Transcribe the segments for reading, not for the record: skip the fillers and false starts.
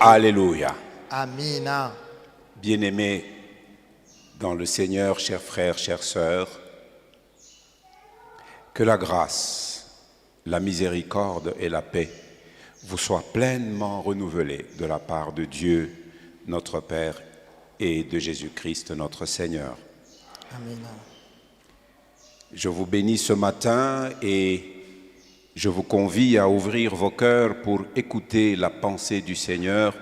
Alléluia. Amina. Bien-aimés dans le Seigneur, chers frères, chères sœurs, que la grâce, la miséricorde et la paix vous soient pleinement renouvelées de la part de Dieu, notre Père, et de Jésus-Christ, notre Seigneur. Amina. Je vous bénis ce matin et je vous convie à ouvrir vos cœurs pour écouter la pensée du Seigneur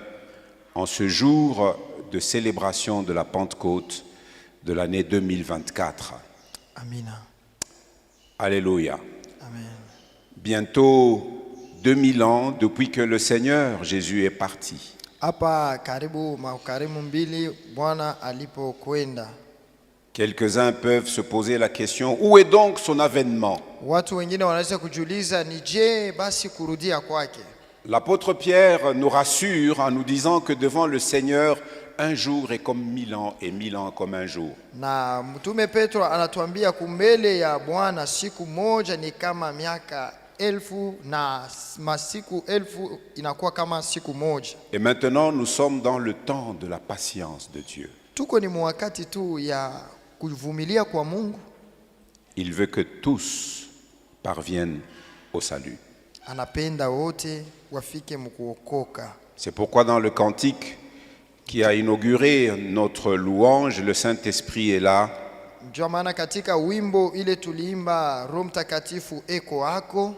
en ce jour de célébration de la Pentecôte de l'année 2024. Amina. Alléluia. Amen. Bientôt 2000 ans depuis que le Seigneur Jésus est parti. Hapa karibu makarimu mbili Bwana alipokwenda. Quelques-uns peuvent se poser la question, où est donc son avènement? Watu wengine wanaweza kujiuliza ni je basi kurudia kwake. L'apôtre Pierre nous rassure en nous disant que devant le Seigneur, un jour est comme 1000 ans et 1000 ans comme un jour. Na mtume Petro anatuambia kumbele ya Bwana siku moja ni kama miaka elfu na masiku elfu inakuwa kama siku moja. Et maintenant, nous sommes dans le temps de la patience de Dieu. Tuko ni mwakati tu ya kuvumilia kwa Mungu. Il veut que tous parviennent au salut. Anapenda wote wafike mkuokoka. C'est pourquoi dans le cantique qui a inauguré notre louange, le Saint-Esprit est là. Ndio maana katika wimbo ile tuliimba Roho Mtakatifu eko ako.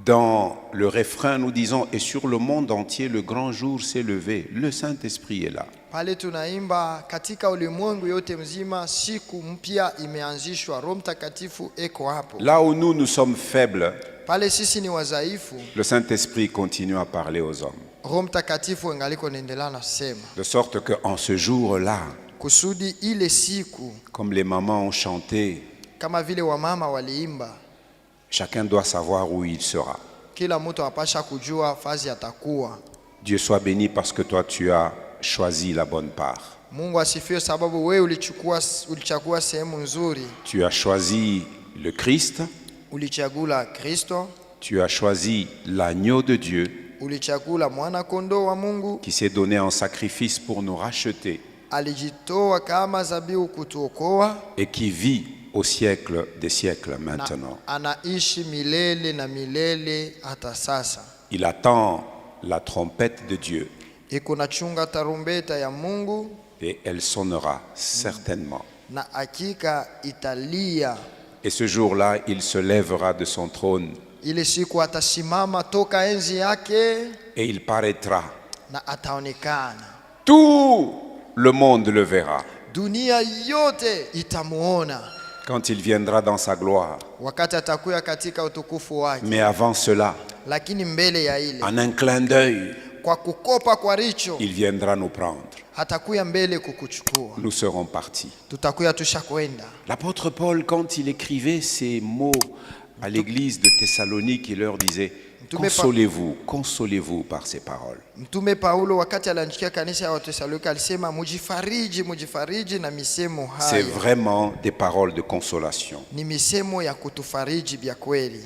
Dans le refrain, nous disons, et sur le monde entier, le grand jour s'est levé. Le Saint-Esprit est là. Pale tunaimba katika ulimwengu yote mzima siku mpya imeanzishwa, Roho Mtakatifu eko hapo. Là où nous sommes faibles, Pale sisi ni wadhaifu, le Saint-Esprit continue à parler aux hommes. Roho Mtakatifu angaliko naendelea na sema. De sorte qu'en ce jour-là, Kusudi ile siku comme les mamans ont chanté, kama vile wamama waliimba, chacun doit savoir où il sera. kila mtu apasha kujua fazi atakuwa. Dieu soit béni parce que toi tu as choisi la bonne part. Mungu asifiwe sababu wewe ulichagua sehemu nzuri. Tu as choisi le Christ, Ulichagula Kristo, tu as choisi l'agneau de Dieu ulichagula mwana kondoo wa Mungu, qui s'est donné en sacrifice pour nous racheter alijitoa kama zabihu kutuokoa, et qui vit au siècle des siècles na maintenant. anaishi milele na milele hata sasa. Il attend la trompette de Dieu Iko nachunga tarumbeta ya Mungu et elle sonnera certainement. na hakika italia. Et ce jour-là, il se lèvera de son trône Ile siku atasimama toka enzi yake et il paraîtra. na ataonekana. Tout le monde le verra Dunia yote itamuona quand il viendra dans sa gloire. wakati atakuya katika utukufu wake. Mais avant cela, Lakini mbele ya ile, en un clin d'œil, kwa kukopa kwa richo, il viendra nous prendre. hatakuya mbele kukuchukua. Nous serons partis. Tutakuya tushakwenda. L'apôtre Paul, quand il écrivait ces mots à l'église de Thessalonique, il leur disait, consolez-vous, consolez-vous par ces paroles. Mtume Paulo wakati aliandikia kanisa ya Wathesalonika alisema mujifariji na misemo C'est haya. vraiment des paroles de consolation. Ni misemo ya kutufariji bya kweli.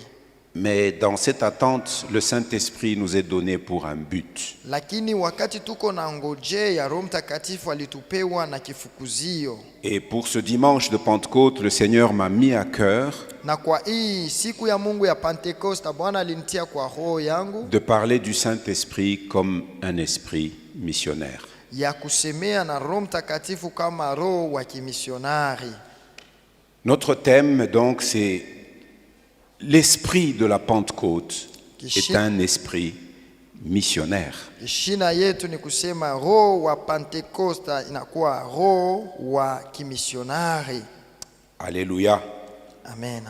Mais dans cette attente, le Saint-Esprit nous est donné pour un but. Lakini wakati tuko na ngoje ya Roho Mtakatifu alitupewa na kifukuzio. Et pour ce dimanche de Pentecôte, le Seigneur m'a mis à cœur Na kwa hii siku ya Mungu ya Pentecoste Bwana alinitia kwa roho yangu de parler du Saint-Esprit comme un esprit missionnaire. ya kusemea na Roho Mtakatifu kama roho wa kimisionari. Notre thème, donc, c'est l'esprit de la Pentecôte est un esprit missionnaire. Shina yetu ni kusema roho wa Pentecoste inakuwa roho wa kimisionari. Alléluia. Amen.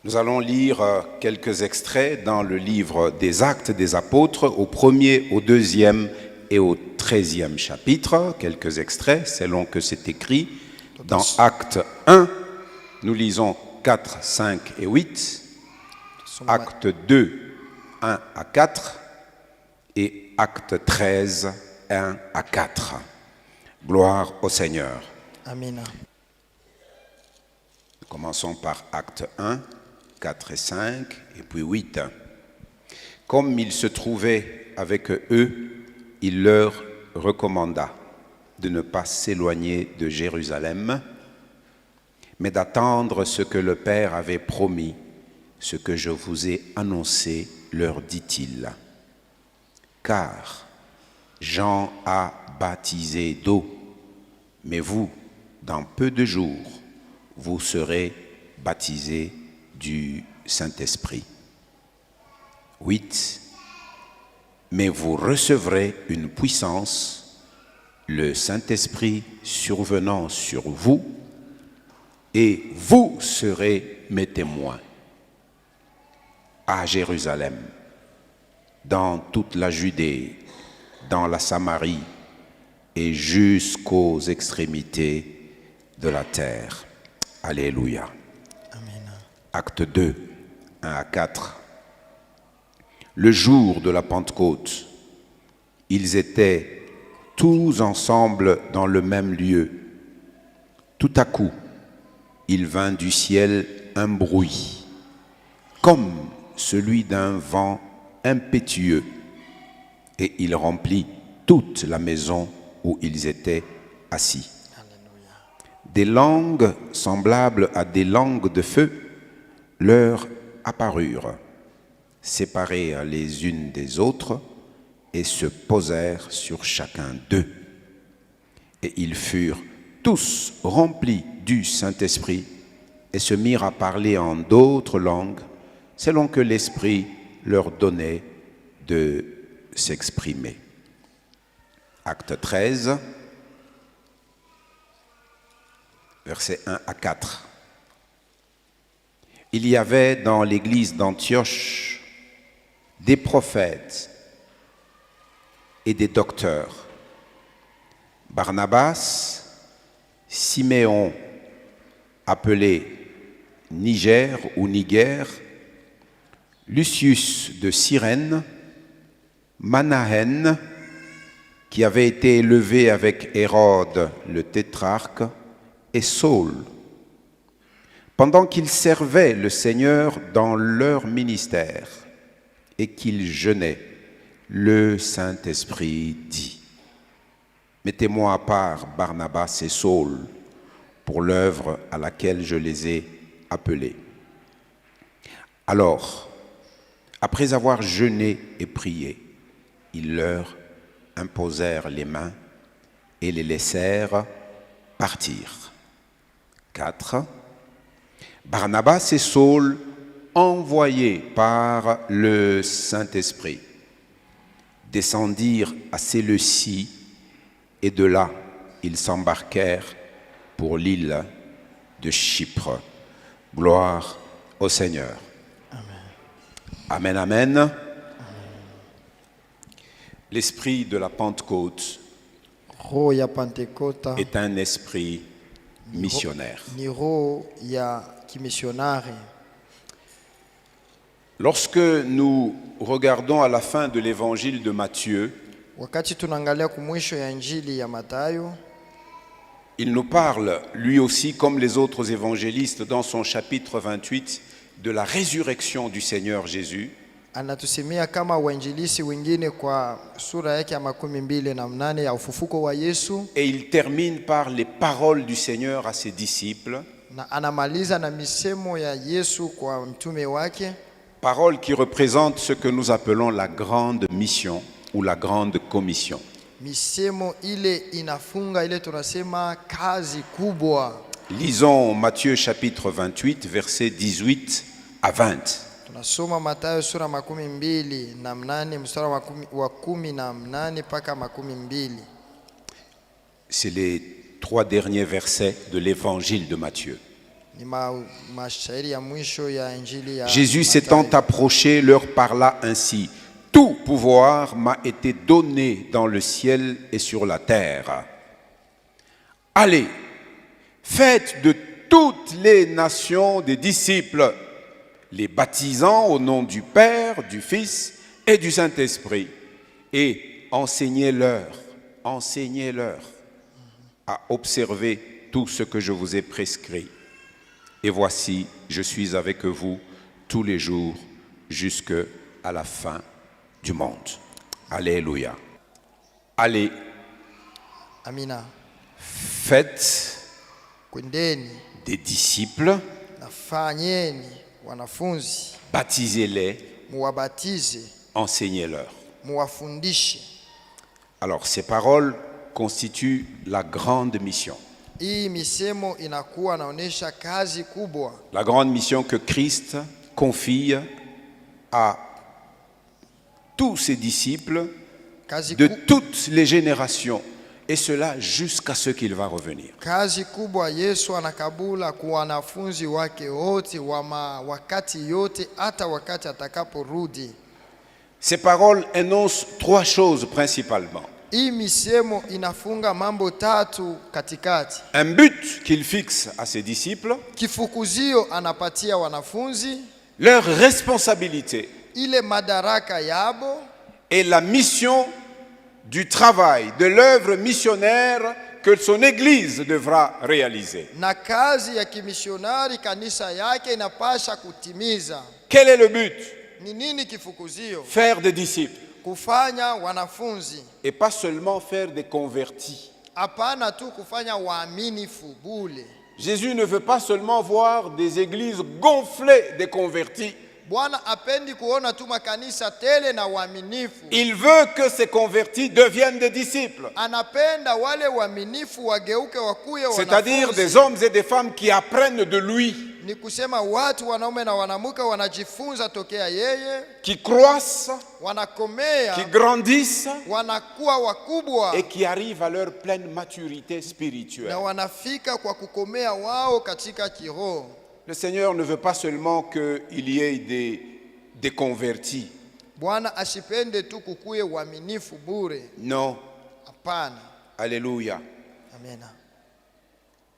Nous allons lire quelques extraits dans le livre des Actes des Apôtres, au 1er, au 2e et au 13e chapitre. Quelques extraits, selon que c'est écrit. Dans Acte 1, nous lisons 4, 5 et 8. Acte 2, 1 à 4. Et Acte 13, 1 à 4. Gloire au Seigneur. Amen. Commençons par Acte 1, 4 et 5, et puis 8. Comme il se trouvait avec eux, il leur recommanda de ne pas s'éloigner de Jérusalem, mais d'attendre ce que le Père avait promis, ce que je vous ai annoncé, leur dit-il. Car Jean a baptisé d'eau, mais vous, dans peu de jours, vous serez baptisés du Saint-Esprit. 8. Mais vous recevrez une puissance, le Saint-Esprit survenant sur vous, et vous serez mes témoins à Jérusalem, dans toute la Judée, dans la Samarie et jusqu'aux extrémités de la terre. Alléluia. Amen. Acte 2, 1 à 4. Le jour de la Pentecôte, ils étaient tous ensemble dans le même lieu. Tout à coup, il vint du ciel un bruit, comme celui d'un vent impétueux, et il remplit toute la maison où ils étaient assis. Alléluia. Des langues semblables à des langues de feu leur apparurent, séparées les unes des autres, et se posèrent sur chacun d'eux. Et ils furent tous remplis du Saint-Esprit et se mirent à parler en d'autres langues, selon que l'Esprit leur donnait de s'exprimer. Acte 13, versets 1 à 4. Il y avait dans l'église d'Antioche des prophètes et des docteurs. Barnabas, Siméon, appelé Niger ou Niger, Lucius de Cyrène, Manahen, qui avait été élevé avec Hérode le tétrarque, et Saul. Pendant qu'ils servaient le Seigneur dans leur ministère et qu'ils jeûnaient, le Saint-Esprit dit : mettez-moi à part Barnabas et Saul pour l'œuvre à laquelle je les ai appelés. Alors, après avoir jeûné et prié, ils leur imposèrent les mains et les laissèrent partir. 4. Barnabas et Saul, envoyés par le Saint-Esprit, descendirent à Séleucie, et de là, ils s'embarquèrent pour l'île de Chypre. Gloire au Seigneur. Amen, amen. Amen. L'esprit de la Pentecôte Roho ya Pentekota est un esprit missionnaire. ni roho ya kimisionari. Lorsque nous regardons à la fin de l'évangile de Matthieu, Wakati tunaangalia kumwisho ya Injili ya Mathayo, il nous parle, lui aussi, comme les autres évangélistes, dans son chapitre 28, de la résurrection du Seigneur Jésus. anatusemea kama wainjilisi wengine kwa sura yake ya 28 ya ufufuko wa Yesu, Et il termine par les paroles du Seigneur à ses disciples, na anamaliza na misemo ya Yesu kwa mtume wake, paroles qui représentent ce que nous appelons la grande mission ou la grande commission. misemo ile inafunga ile tunasema kazi kubwa. Lisons Matthieu chapitre 28, versets 18 à 20. Tunasoma Mathayo sura 28 mstari wa 18 mpaka 22. C'est les 3 derniers versets de l'évangile de Matthieu. Ni mashairi ya mwisho ya Injili ya Jésus Mathayo. s'étant approché leur parla ainsi: tout pouvoir m'a été donné dans le ciel et sur la terre. Allez, faites de toutes les nations des disciples, les baptisant au nom du Père, du Fils et du Saint-Esprit, et enseignez-leur à observer tout ce que je vous ai prescrit. Et voici, je suis avec vous tous les jours jusqu'à la fin du monde. Alléluia. Allez, Amina. faites Kwendeni des disciples, nafanyeni wanafunzi, baptisez-les, muwabatize, enseignez-leur. muwafundishe. Alors, ces paroles constituent la grande mission. Hii misemo inakuwa naonesha kazi kubwa. La grande mission que Christ confie à tous ses disciples Kazi, de toutes les générations, et cela jusqu'à ce qu'il va revenir. kazi kubwa Yesu anakabula kwa wanafunzi wake wote wakati yote, hata wakati atakaporudi. Ces paroles énoncent trois choses principalement. Hii misemo inafunga mambo tatu katikati. Un but qu'il fixe à ses disciples, Kifukuzio anapatia wanafunzi, leur responsabilité ile madaraka yabo, et la mission du travail, de l'œuvre missionnaire que son Église devra réaliser. na kazi ya kimisionari kanisa yake inapasha kutimiza. Quel est le but? Ni nini kifukuzio? Faire des disciples. Kufanya wanafunzi, Et pas seulement faire des convertis. hapana tu kufanya waaminifu bule. Jésus ne veut pas seulement voir des églises gonflées des convertis. Bwana apendi kuona tu makanisa tele na waaminifu. Il veut que ces convertis deviennent des disciples. Anapenda wale waaminifu wageuke wakuye C'est-à-dire wanafunzi. des hommes et des femmes qui apprennent de lui, Ni kusema watu wanaume na wanamke wanajifunza tokea yeye, qui croissent, wanakomea, qui grandissent wanakuwa wakubwa et qui arrivent à leur pleine maturité spirituelle. na wanafika kwa kukomea wao katika kiroho. Le Seigneur ne veut pas seulement qu'il y ait des convertis. Bwana asipende tu kukuye waaminifu bure. Non. Hapana. Alléluia. Amena.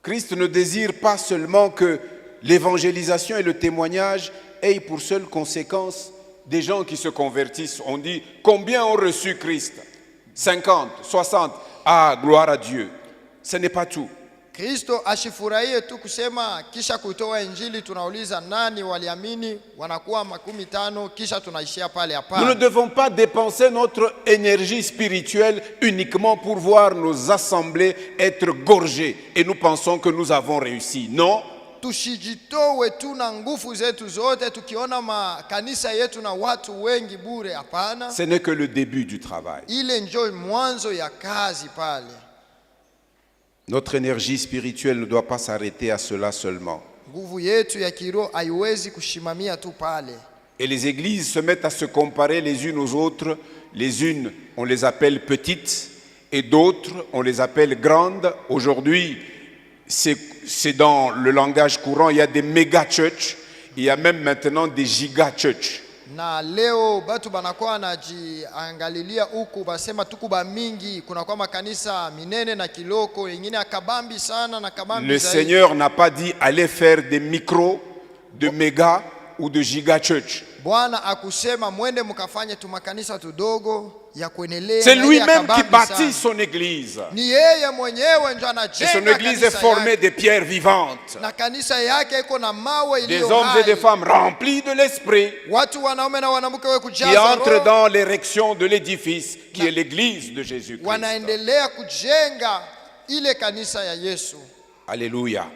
Christ ne désire pas seulement que l'évangélisation et le témoignage aient pour seule conséquence des gens qui se convertissent. On dit, combien ont reçu Christ? 50, 60. Ah, gloire à Dieu. Ce n'est pas tout. Kristo ashifurahie tu kusema kisha kutoa injili tunauliza nani waliamini, wanakuwa 50 kisha tunaishia pale. Hapana. Nous ne devons pas dépenser notre énergie spirituelle uniquement pour voir nos assemblées être gorgées et nous pensons que nous avons réussi. Non. Tushijitowe tu na nguvu zetu zote tukiona makanisa yetu na watu wengi bure. Hapana. Ce n'est que le début du travail. Ile njo mwanzo ya kazi pale. Notre énergie spirituelle ne doit pas s'arrêter à cela seulement. Nguvu yetu ya kiroho haiwezi kushimamia tu pale. Et les églises se mettent à se comparer les unes aux autres. Les unes, on les appelle petites, et d'autres, on les appelle grandes. Aujourd'hui, c'est dans le langage courant, il y a des méga-church, il y a même maintenant des giga-church. Na leo batu banakuwa najiangalilia huku basema tukuba mingi, kuna kwa makanisa minene na kiloko, yengine akabambi sana na kabambi Le zaidi. Seigneur n'a pas dit allez faire des micros, de méga ou de giga church. Bwana akusema mwende mkafanye tu makanisa tudogo ya kuenelea. C'est na ile lui-même qui akabambi bâtit sana. son église. Ni yeye mwenyewe ndio Et anajenga son église est kanisa formée yake. de pierres vivantes. Na kanisa yake iko na mawe Des iliyo hommes et des hai. femmes remplis de l'esprit Watu wanaume na wanamke wa qui kujaza entrent roho, dans l'érection de l'édifice qui est l'église de Jésus-Christ. wanaendelea kujenga ile kanisa ya Yesu. Alléluia.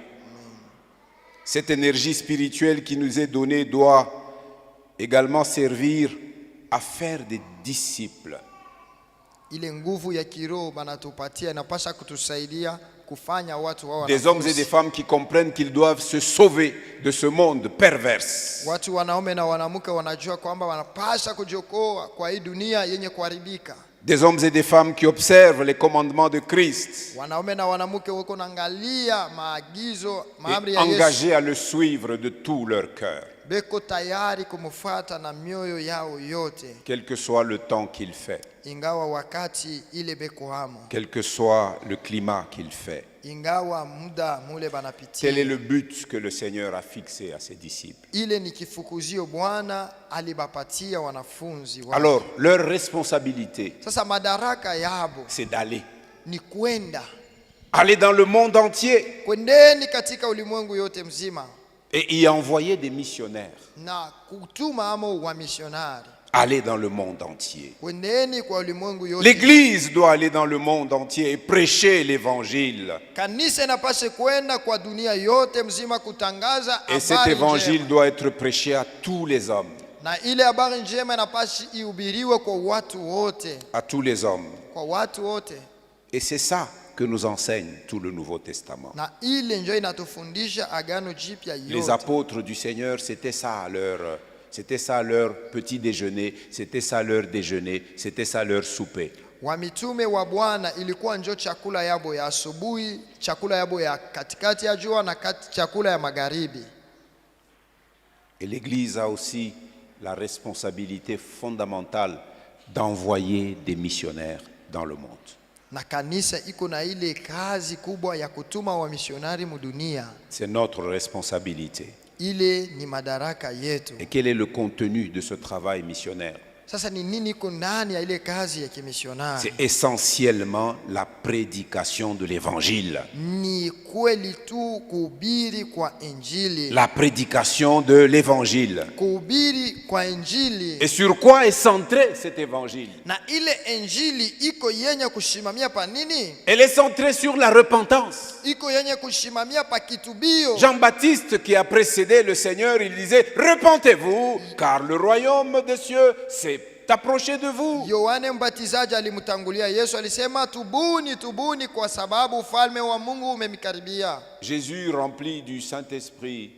Cette énergie spirituelle qui nous est donnée doit également servir à faire des disciples. Ile nguvu ya kiroho banatupatia inapasha kutusaidia kufanya watu wao Des hommes et des femmes qui comprennent qu'ils doivent se sauver de ce monde perverse. watu wanaume na wanamke wanajua kwamba wanapasha kujiokoa kwa hii dunia yenye kuharibika. Des hommes et des femmes qui observent les commandements de Christ Wanaume na wanamke wako naangalia maagizo et maamri ya Yesu, engagés à le suivre de tout leur cœur, beko tayari kumfuata na mioyo yao yote, quel que soit le temps qu'il fait, ingawa wakati ile beko hamo, quel que soit le climat qu'il fait. ingawa muda mule Tel est banapitia. le but que le Seigneur a fixé à ses disciples. Ile ni kifukuzio Bwana alibapatia wanafunzi wake. Alors, leur responsabilité, Sasa madaraka yabo c'est d'aller. ni kwenda, Aller dans le monde entier kwendeni katika ulimwengu yote mzima et y envoyer des missionnaires. na kutuma amo wa misionari. Allez dans le monde entier. Kwendeni kwa ulimwengu yote. L'Église doit aller dans le monde entier et prêcher l'Évangile. Kanisa inapaswa kwenda kwa dunia yote mzima kutangaza Et cet habari Évangile njema. doit être prêché à tous les hommes. Na ile habari njema inapaswa ihubiriwe kwa watu wote. À tous les hommes. Kwa watu wote. Et c'est ça que nous enseigne tout le Nouveau Testament. Na ile ndio inatufundisha agano jipya Les yote. apôtres du Seigneur, c'était ça leur petit déjeuner, c'était ça leur déjeuner, c'était ça leur souper. Wamitume wa Bwana ilikuwa njo chakula yabo ya asubuhi, chakula yabo ya katikati ya jua na chakula ya magharibi. Et l'Église a aussi la responsabilité fondamentale d'envoyer des missionnaires dans le monde. Na kanisa iko na ile kazi kubwa ya kutuma wa misionari mudunia. C'est notre responsabilité. Ile ni madaraka yetu. Et quel est le contenu de ce travail missionnaire? Sasa ni nini iko ndani ya ile kazi ya kimisionari? C'est essentiellement la prédication de l'Évangile. Ni kweli tu kuhubiri kwa injili. La prédication de l'Évangile. Kuhubiri kwa injili. Et sur quoi est centré cet Évangile? Na ile injili iko yenye kushimamia pa nini? Elle est centrée sur la repentance. Iko yenye kushimamia pa kitubio. Jean-Baptiste, qui a précédé le Seigneur, il disait: repentez-vous, car le royaume des cieux s'est approché de vous. Yohane Mbatizaji alimtangulia Yesu, alisema tubuni, tubuni kwa sababu ufalme wa Mungu umemikaribia. Jésus, rempli du Saint-Esprit,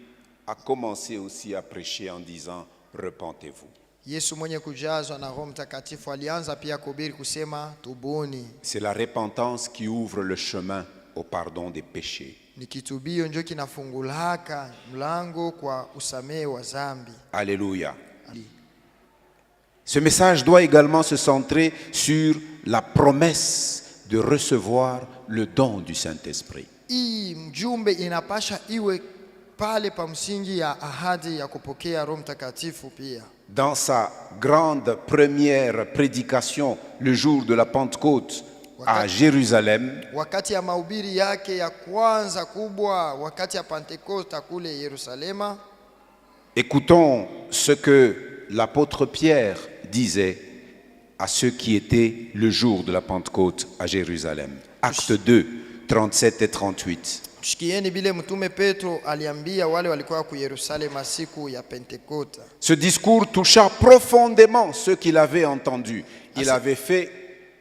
a commencé aussi à prêcher en disant: repentez-vous. Yesu mwenye kujazwa na Roho Mtakatifu alianza pia kuhubiri kusema tubuni. C'est la repentance qui ouvre le chemin au pardon des péchés. Ni kitubio ndio kinafungulaka mlango kwa usamehe wa dhambi. Alléluia. Ce message doit également se centrer sur la promesse de recevoir le don du Saint-Esprit. Hii mjumbe inapasha iwe pale pa msingi ya ahadi ya kupokea Roho Mtakatifu pia. Dans sa grande première prédication le jour de la Pentecôte à Jérusalem, wakati ya mahubiri yake ya kwanza kubwa wakati ya Pentecoste kule Yerusalema, écoutons ce que l'apôtre Pierre disait à ceux qui étaient le jour de la Pentecôte à Jérusalem. Acte 2, 37 et 38. Shikieni bile mtume Petro aliambia wale walikuwa ku Yerusalema siku ya Pentecote. Ce discours toucha profondément ceux qui l'avaient entendu. Il avait fait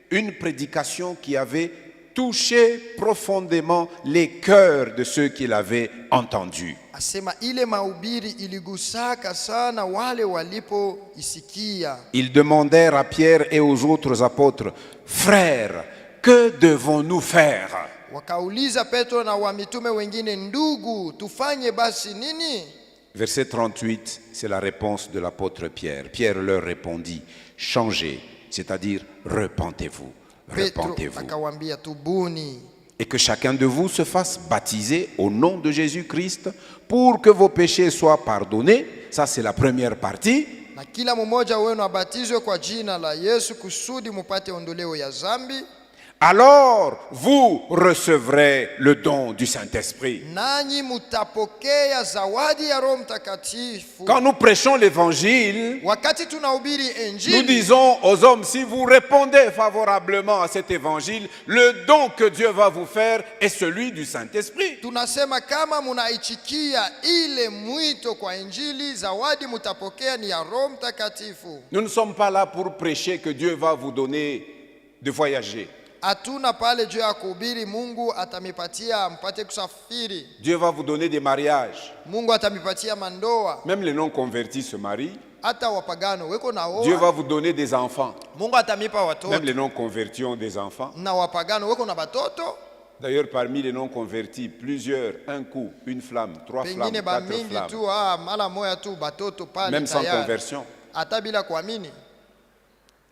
une prédication qui avait touché profondément les cœurs de ceux qui l'avaient entendu. Asema ile mahubiri iligusaka sana wale walipo isikia. Ils demandèrent à Pierre et aux autres apôtres: frères, que devons-nous faire? Wakauliza Petro na wa mitume wengine, ndugu, tufanye basi nini? Verset 38, c'est la réponse de l'apôtre Pierre. Pierre leur répondit: changez, c'est-à-dire repentez-vous, Petro repentez-vous. akawambia tubuni. Et que chacun de vous se fasse baptiser au nom de Jésus-Christ pour que vos péchés soient pardonnés. Ça, c'est la première partie. Na kila mmoja wenu abatizwe kwa jina la Yesu kusudi mupate ondoleo ya dhambi. Alors vous recevrez le don du Saint-Esprit. Nanyi mutapokea zawadi ya Roho Mtakatifu. Quand nous prêchons l'évangile, Wakati tunahubiri nous injili, disons aux hommes: si vous répondez favorablement à cet évangile, le don que Dieu va vous faire est celui du Saint-Esprit. tunasema kama munaichikia ile mwito kwa injili, zawadi mutapokea ni ya Roho Mtakatifu. Nous ne sommes pas là pour prêcher que Dieu va vous donner de voyager. Hatuna pale juu ya kuhubiri Mungu atamipatia mpate kusafiri. Dieu va vous donner des mariages. Mungu atamipatia mandoa. Même les non-convertis se marient. Hata wapagano weko na Dieu oa. va vous donner des enfants. Mungu atamipa watoto. Même les non-convertis ont des enfants. Na wapagano weko na batoto. D'ailleurs, parmi les non-convertis, plusieurs, un coup, une flamme, trois flammes, Pengine ba quatre mingi flammes, tu mala moya tu batoto pale même sans tayari. conversion. Hata bila kuamini.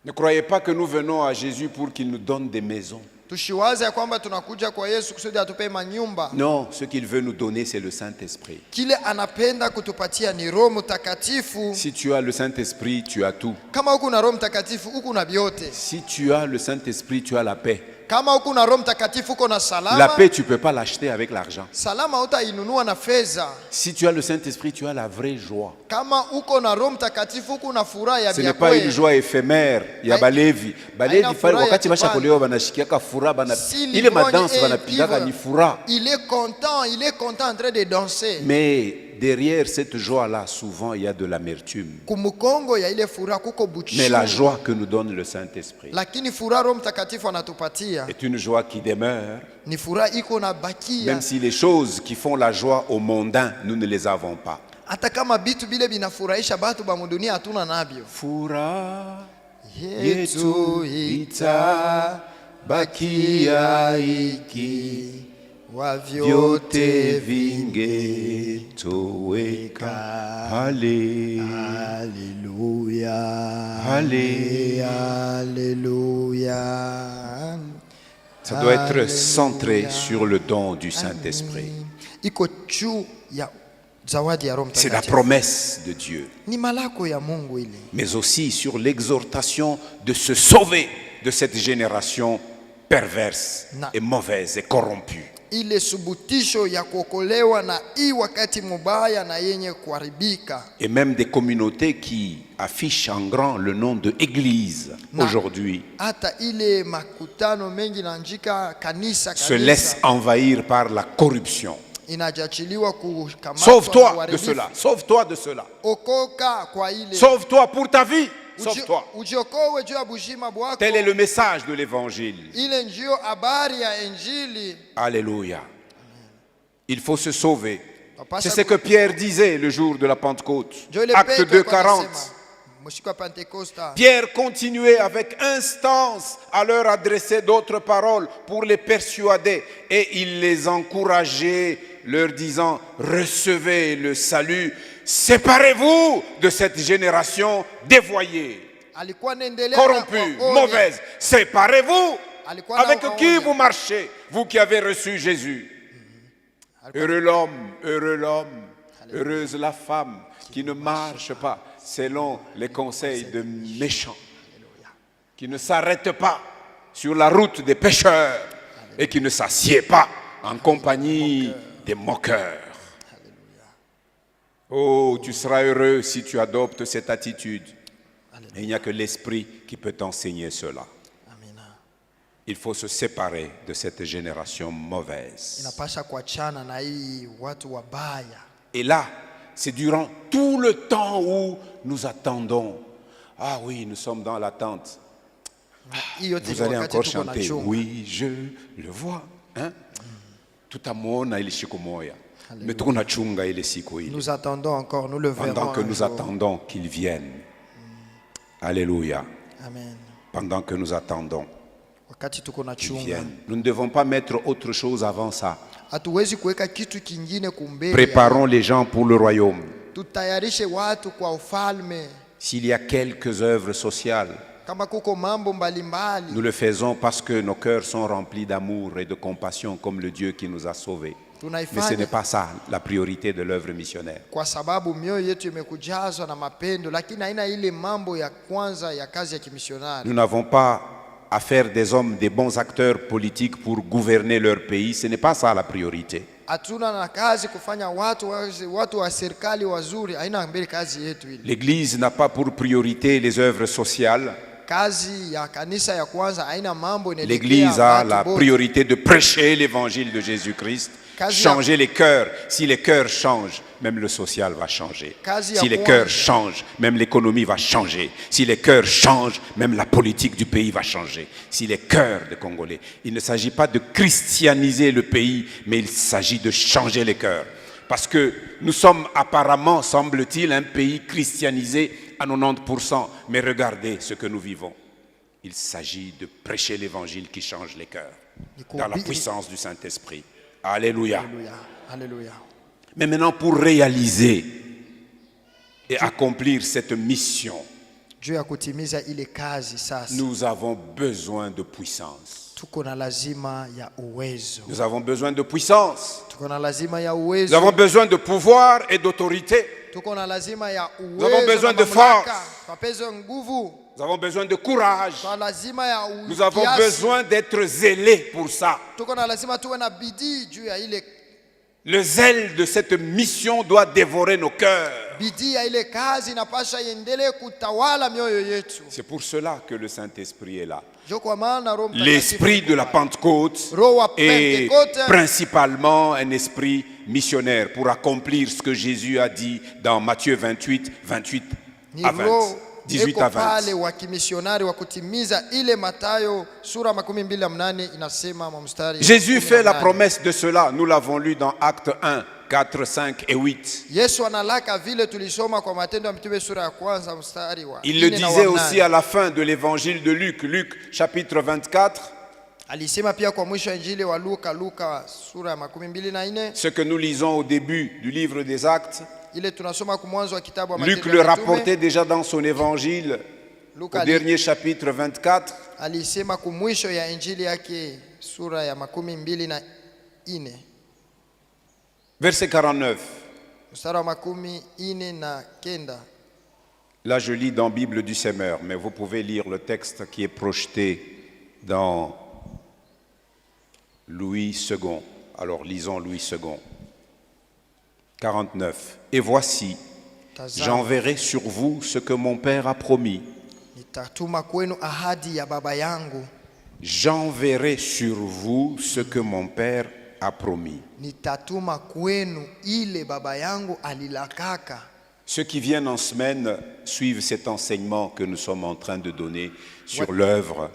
Ne croyez pas que nous venons à Jésus pour qu'il nous donne des maisons. Tushiwaze ya kwamba tunakuja kwa Yesu kusudi atupe manyumba. Non, ce qu'il veut nous donner, c'est le Saint-Esprit. Kile anapenda kutupatia ni Roho Mtakatifu. Si tu as le Saint-Esprit, tu as tout. Kama huku na Roho Mtakatifu huku na vyote. Si tu as le Saint-Esprit, tu as la paix. Kama uko na Roho Mtakatifu uko na La salama. paix, tu ne peux pas l'acheter avec l'argent. Salama utainunua na fedha. Si tu as le Saint-Esprit, tu as la vraie joie. Kama uko na Roho Mtakatifu uko na furaha ya Ce n'est pas une joie éphémère. Il y a balevi. Balevi pale wakati bashakolewa banashikiaka furaha bana ile madanse banapigaka ni furaha. Il est content en train de danser. Mais derrière cette joie-là, souvent il y a de l'amertume. Kumukongo ya ile furaha kuko buchu. Mais la joie que nous donne le Saint-Esprit Lakini furaha Roho Mtakatifu anatupatia est une joie qui demeure. ni furaha iko na bakia. Même si les choses qui font la joie aux mondains, nous ne les avons pas. Hata kama bitu bile binafurahisha batu ba mudunia hatuna nabyo. Furaha Yetu itabakia iki wa vyote vyote vingetoweka. Haleluya. Haleluya. Ça doit être centré sur le don du Saint-Esprit. Iko juu ya zawadi ya Roho C'est la Mtakatifu. promesse de Dieu. Ni malako ya Mungu ile. Mais aussi sur l'exhortation de se sauver de cette génération perverse et mauvaise et corrompue. Ile subutisho ya kuokolewa na hii wakati mubaya na yenye kuharibika. Et même des communautés qui affichent en grand le nom de Église aujourd'hui Hata ile makutano mengi naandika kanisa se laissent envahir par la corruption. inajachiliwa kukamatwa. Sauve-toi de cela, sauve-toi de cela. Okoka kwa ile. Sauve-toi pour ta vie, sauve-toi. Ujiokowe juu ya bushima bwako. Tel est le message de l'évangile. Ile ndio habari ya Injili. Alléluia. Il faut se sauver. Papa, C'est ce que Pierre disait le jour de la Pentecôte. Joel Acte Petro 2, 40. anasema, msiku wa Pentekosta. Pierre continuait avec instance à leur adresser d'autres paroles pour les persuader et il les encourageait leur disant: recevez le salut, séparez-vous de cette génération dévoyée, Alikuwa anaendelea corrompue, na kuwaonya. mauvaise. Séparez-vous. Alikuwa Avec anawaonya. qui vous marchez, vous qui avez reçu Jésus? Heureux l'homme, heureuse la femme qui ne marche pas selon les conseils de méchants, qui ne s'arrête pas sur la route des pécheurs et qui ne s'assied pas en compagnie des moqueurs. Oh, tu seras heureux si tu adoptes cette attitude. Et il n'y a que l'Esprit qui peut t'enseigner cela. Amina. Il faut se séparer de cette génération mauvaise. Inapasha kuachana na hii watu wabaya. Et là, c'est durant tout le temps où nous attendons. Ah oui, nous sommes dans l'attente. Hii yote Vous ni allez wakati encore tuko na chanter. chungu. Oui, je le vois. Hein? Tutamuona ile siku moja. Mais tunachunga ile siku ile. Nous attendons encore, nous le verrons. Pendant que un nous jour. attendons qu'il vienne. Alléluia. Amen. Pendant que nous attendons Wakati tuko na qu'il chunga. vienne. Nous ne devons pas mettre autre chose avant ça. Hatuwezi kuweka kitu kingine kumbele. Préparons les gens pour le royaume. Tutayarishe watu kwa ufalme. S'il y a quelques œuvres sociales, Kama kuko mambo mbalimbali. nous le faisons parce que nos cœurs sont remplis d'amour et de compassion comme le Dieu qui nous a sauvés. Mais ce n'est Tunaifanya pas ça la priorité de l'œuvre missionnaire. kwa sababu mioyo yetu imekujazwa na mapendo, lakini haina ile mambo ya kwanza ya kazi ya kimisionari. Nous n'avons pas à faire des hommes, des bons acteurs politiques pour gouverner leur pays. Ce n'est pas ça la priorité. Hatuna na kazi kufanya watu wa serikali wazuri, haina mbele kazi yetu ile. L'Église n'a pas pour priorité les œuvres sociales. Kazi ya kanisa ya kwanza haina mambo inaelekea L'Église a watu la bote. priorité de prêcher l'évangile de Jésus-Christ, changer les cœurs. Si les cœurs changent, même le social va changer. Si les cœurs changent, même l'économie va changer. Si les cœurs changent, même la politique du pays va changer. Si les cœurs des Congolais, il ne s'agit pas de christianiser le pays, mais il s'agit de changer les cœurs. Parce que nous sommes apparemment, semble-t-il, un pays christianisé à 90%. Mais regardez ce que nous vivons. Il s'agit de prêcher l'évangile qui change les cœurs. Dans la puissance du Saint-Esprit. Alléluia. Alléluia. Alléluia. Mais maintenant, pour réaliser et accomplir cette mission, Juu ya kutimiza ile kazi sasa, nous avons besoin de puissance. tuko na lazima ya uwezo. Nous avons besoin de puissance. Tuko na lazima ya Nous uwezo. avons besoin de pouvoir et d'autorité. Tuko na lazima ya Nous avons uwezo besoin na de mamlaka. force. Tunapewa nguvu. Nous avons besoin de courage. Tuna lazima ya Nous avons kiasi. besoin d'être zélés pour ça. Tuko na lazima tuwe na bidii juu ya ile Le zèle de cette mission doit dévorer nos cœurs. bidii ya ile kazi inapasha iendelee kutawala mioyo yetu. C'est pour cela que le Saint-Esprit est là. Ndio kwa maana Roho Mtakatifu L'esprit de la Pentecôte Roho wa est Pentecote principalement un esprit missionnaire pour accomplir ce que Jésus a dit dans Matthieu 28, 28 ni à 20, roho 18 eko à pale 20. wa kimisionari wa kutimiza ile Mathayo sura 28 inasema mstari Jésus fait la 18. promesse de cela. Nous l'avons lu dans Actes 1, 4, 5 et 8. Yesu analaka vile tulisoma kwa Matendo ya Mitume sura ya kwanza mstari wa Il le 4 na disait wa aussi 8. à la fin de l'évangile de Luc, Luc chapitre 24, Alisema pia kwa mwisho wa Injili wa Luka sura ya 24 ce que nous lisons au début du livre des Actes. ile tunasoma kwa mwanzo wa kitabu wa Luc Matendo le ya Mitume. rapportait déjà dans son évangile Luka au dernier chapitre 24. alisema kwa mwisho ya Injili yake sura ya 24 Verset 49. mstari wa 49. Là, je lis dans Bible du Semeur, mais vous pouvez lire le texte qui est projeté dans Louis II. Alors, lisons Louis II. 49. Et voici, j'enverrai sur vous ce que mon Père a promis. Nitatuma kwenu ahadi ya baba yangu. J'enverrai sur vous ce que mon Père a promis. Nitatuma kwenu ile baba yangu alilakaka. Ceux qui viennent en semaine suivent cet enseignement que nous sommes en train de donner sur l'œuvre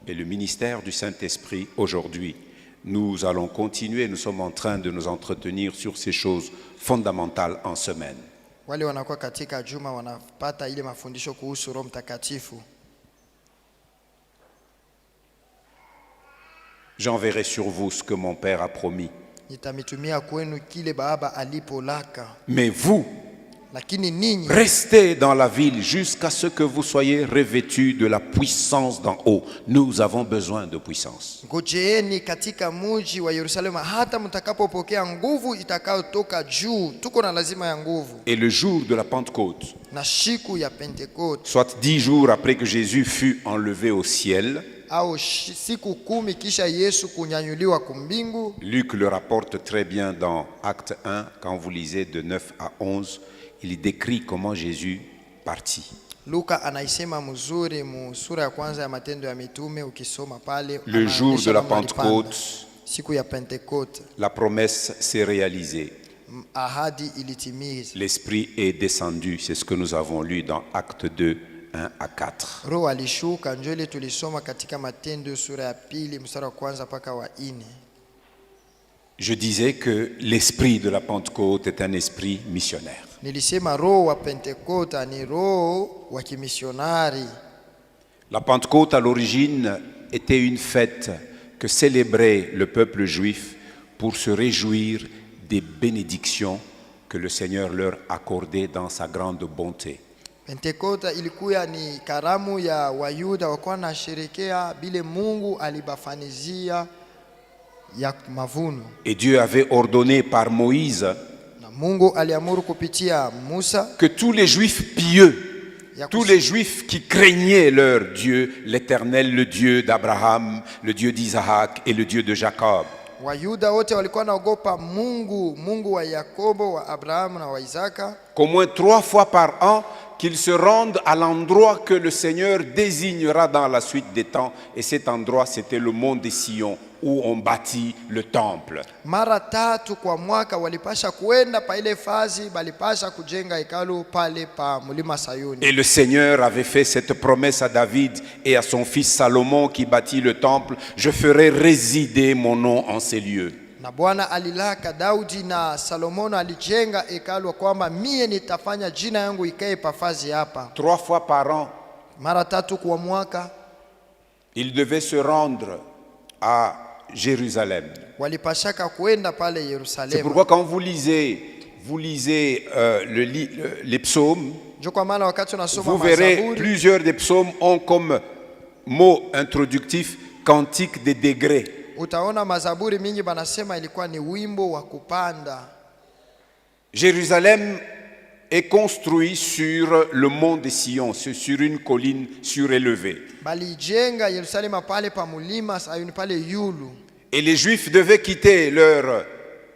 et le ministère du Saint-Esprit aujourd'hui. Nous allons continuer, nous sommes en train de nous entretenir sur ces choses fondamentales en semaine. Wale wanakuwa katika juma wanapata ile mafundisho kuhusu Roho Mtakatifu. J'enverrai sur vous ce que mon Père a promis. Nitamitumia kwenu kile baba alipolaka. Mais vous, Lakini ninyi restez dans la ville jusqu'à ce que vous soyez revêtus de la puissance d'en haut. Nous avons besoin de puissance. ngojeeni katika muji wa Yerusalemu hata mtakapopokea nguvu itakayotoka juu. Tuko na lazima ya nguvu. Et le jour de la Pentecôte, Na siku ya Pentecote soit 10 jours après que Jésus fut enlevé au ciel, au siku 10 kisha Yesu kunyanyuliwa kumbingu. Luc le rapporte très bien dans Acte 1, quand vous lisez de 9 à 11, il décrit comment Jésus partit. Luka anaisema mzuri mu sura ya kwanza ya Matendo ya Mitume ukisoma pale. Le jour de la anaonyesha alipanda. Pentecôte, Siku ya Pentecote la promesse s'est réalisée. ahadi ilitimiza. L'Esprit est descendu, c'est ce que nous avons lu dans Acte 2, 1 à 4. Roho alishuka, ndio ile tulisoma katika Matendo sura ya 2 mstari wa kwanza mpaka wa 4. Je disais que l'Esprit de la Pentecôte est un esprit missionnaire. Nilisema roho wa Pentecote ni roho wa kimisionari. La Pentecôte à l'origine était une fête que célébrait le peuple juif pour se réjouir des bénédictions que le Seigneur leur accordait dans sa grande bonté. Pentecote ilikuwa ni karamu ya Wayuda wakuwa na sherekea bile Mungu alibafanizia ya mavuno. Et Dieu avait ordonné par Moïse Na Mungu aliamuru kupitia Musa que tous les juifs pieux, ya tous les juifs qui craignaient leur Dieu, l'Éternel, le Dieu d'Abraham, le Dieu d'Isaac et le Dieu de Jacob, Wayuda wote walikuwa naogopa Mungu, Mungu wa Yakobo, wa Abrahamu na wa Isaka, qu'au moins 3 fois par an, qu'ils se rendent à l'endroit que le Seigneur désignera dans la suite des temps. Et cet endroit, c'était le mont des Sion, où on bâtit le temple. mara 3 kwa mwaka walipasha kuenda pa ile fazi, balipasha kujenga hekalu pale pa mlima Sayuni. Et le Seigneur avait fait cette promesse à David et à son fils Salomon qui bâtit le temple. Je ferai résider mon nom en ces lieux. Na Bwana alilaka Daudi na Salomono alijenga hekalu kwamba mie nitafanya jina yangu ikae pafazi hapa. 3 fois par an, Mara 3 kwa mwaka il devait se rendre à Jérusalem. walipashaka kuenda pale C'est Yerusalemu. pourquoi quand vous lisez les psaumes, Ndio kwa maana wakati unasoma vous verrez Mazaburi plusieurs des psaumes ont comme mot introductif cantique des degrés. utaona Mazaburi mingi banasema ilikuwa ni wimbo wa kupanda. Jérusalem est construit sur le mont de Sion, sur une colline surélevée. Balijenga Yerusalema pale pa mulima sayuni pale yulu. Et les Juifs devaient quitter leurs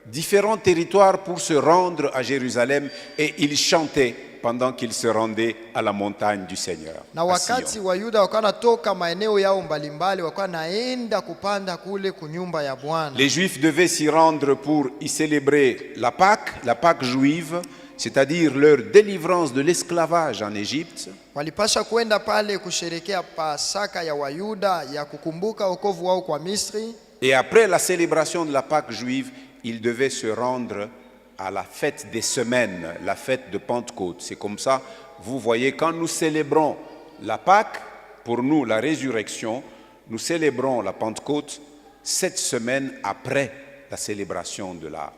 différents territoires pour se rendre à Jérusalem et ils chantaient pendant qu'ils se rendaient à la montagne du Seigneur. Na à wakati Sion. Wayuda wakawa natoka maeneo yao mbalimbali wakawa naenda kupanda kule kunyumba ya Bwana. Les Juifs devaient s'y rendre pour y célébrer la Pâque juive, c'est-à-dire leur délivrance de l'esclavage en Égypte. Walipasha kwenda pale kusherekea Pasaka ya Wayuda ya kukumbuka wokovu wao kwa Misri. Et après la célébration de la Pâque juive, ils devaient se rendre à la fête des semaines, la fête de Pentecôte. C'est comme ça, vous voyez, quand nous célébrons la Pâque, pour nous la résurrection, nous célébrons la Pentecôte 7 semaines après la célébration de la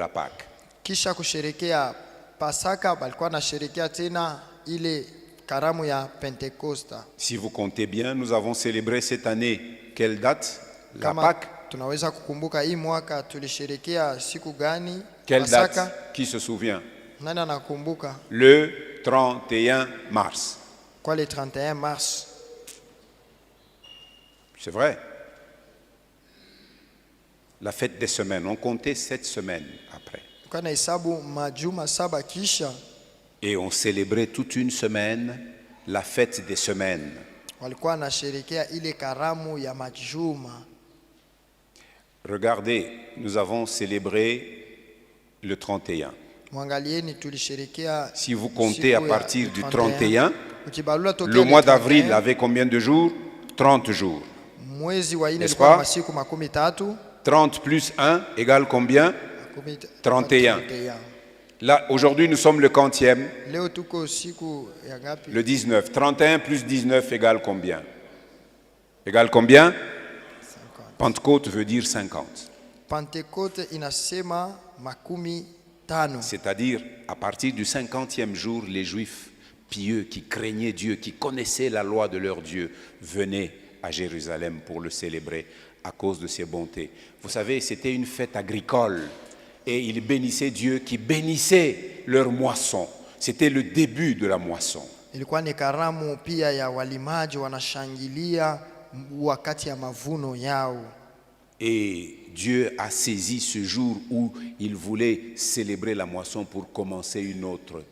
Pâque. Kisha kusherekea Pasaka balikuwa na sherekea tena ile karamu ya Pentekosta. Si vous comptez bien, nous avons célébré cette année, quelle date? La Kama Pâque. tunaweza kukumbuka hii mwaka tulisherekea siku gani? Quelle Pasaka. date? Qui se souvient? Nani anakumbuka? Le 31 mars. Kwa le 31 mars. C'est vrai. La fête des semaines. On comptait 7 semaines après. Kwa na hesabu majuma saba kisha Et on célébrait toute une semaine la fête des semaines. walikuwa na sherekea ile karamu ya majuma. Regardez, nous avons célébré le 31. Mwangalieni tulisherekea. Si vous comptez à siku ya partir du 31, Ukibalula tokea le mois 31, d'avril avait combien de jours? 30 jours. mwezi wa 4 N'est-ce ilikuwa pas? masiku 13. 30 plus 1 égale combien? 31. 31. Là, aujourd'hui, nous sommes le quantième, Leo tuko siku ya ngapi? le 19. 31 plus 19 égale combien? Égale combien? 50. Pentecôte veut dire 50. Pentekote inasema 50. C'est-à-dire, à partir du 50e jour, les Juifs pieux qui craignaient Dieu, qui connaissaient la loi de leur Dieu, venaient à Jérusalem pour le célébrer à cause de ses bontés. Vous savez, c'était une fête agricole et ils bénissaient Dieu qui bénissait leur moisson. C'était le début de la moisson. Ilikuwa ni karamu pia ya walimaji wanashangilia wakati ya mavuno yao. Et Dieu a saisi ce jour où il voulait célébrer la moisson pour commencer une autre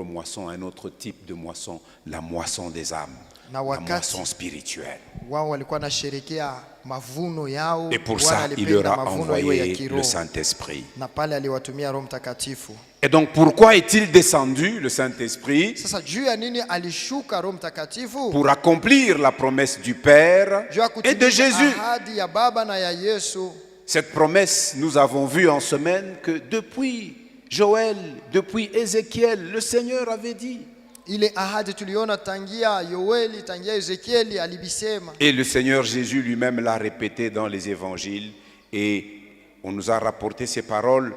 moisson, un autre type de moisson, la moisson des âmes, Na la wakati moisson spirituelle. wao walikuwa nasherekea mavuno yao. Et pour Bwana ça, il alipenda leur a mavuno iwe ya envoyé kiroho. le Saint-Esprit. Na pale aliwatumia Roho Mtakatifu. Et donc, pourquoi est-il descendu, le Saint-Esprit? Sasa juu ya nini alishuka Roho Mtakatifu? Pour accomplir la promesse du Père Juu ya et de kutimiza Jésus. ahadi ya Baba na ya Yesu. Cette promesse, nous avons vu en semaine que depuis Joël, depuis Ézéchiel, le Seigneur avait dit. Ile ahadi tuliona tangia Yoeli, tangia Ezekieli alibisema. Et le Seigneur Jésus lui-même l'a répété dans les évangiles. Et on nous a rapporté ces paroles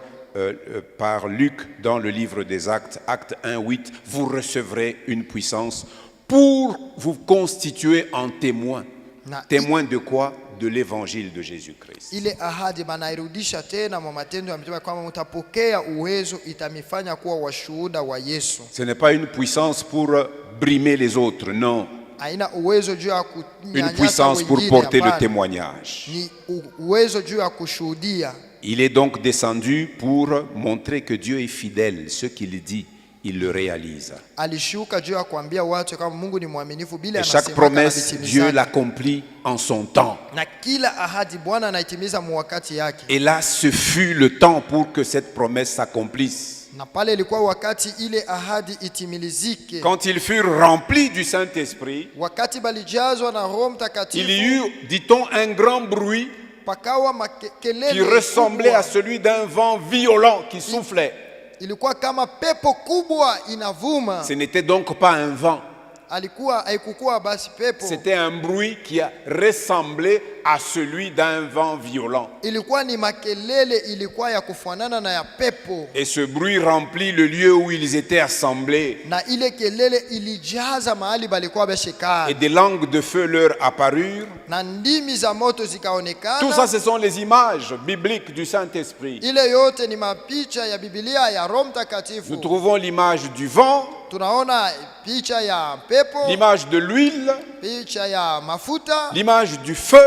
par Luc dans le livre des Actes, Acte 1, 8. Vous recevrez une puissance pour vous constituer en témoin. Na Témoin de quoi? De l'évangile de Jésus-Christ. ile ahadi banairudisha tena mwa Matendo ya Mitume kwamba mtapokea uwezo itamifanya kuwa washuhuda wa Yesu. Ce n'est pas une puissance pour brimer les autres, non. Haina uwezo juu ya Une kunyanyasa puissance pour wengine, porter le hapana. témoignage. Ni uwezo juu ya kushuhudia. Il est donc descendu pour montrer que Dieu est fidèle. Ce qu'il dit, il le réalise. Alishuka juu ya kuambia watu kama Mungu ni mwaminifu bila Et chaque promesse, Dieu l'accomplit en son temps. na kila ahadi Bwana anaitimiza mu wakati yake. Et là, ce fut le temps pour que cette promesse s'accomplisse. Na pale ilikuwa wakati ile ahadi itimilizike. Quand ils furent remplis du Saint-Esprit, Wakati balijazwa na Roho Mtakatifu, il y eut, dit-on, un grand bruit pakawa qui makelele ressemblait à kubwa. celui d'un vent violent qui soufflait. Ilikuwa kama pepo kubwa inavuma. Ce n'était donc pas un vent, Haikukuwa basi pepo. c'était un bruit qui a ressemblé à celui d'un vent violent. ilikuwa ni makelele, ilikuwa ya kufanana na ya pepo, Et ce bruit remplit le lieu où ils étaient assemblés. na ile kelele ilijaza mahali balikuwa Et bashikana, des langues de feu leur apparurent. na ndimi za moto Tout ça, zikaonekana. ce sont les images bibliques du Saint-Esprit. Ile yote ni mapicha ya Biblia ya Roho Nous Mtakatifu. trouvons l'image du vent, Tunaona picha ya pepo, l'image de l'huile, picha ya mafuta, l'image du feu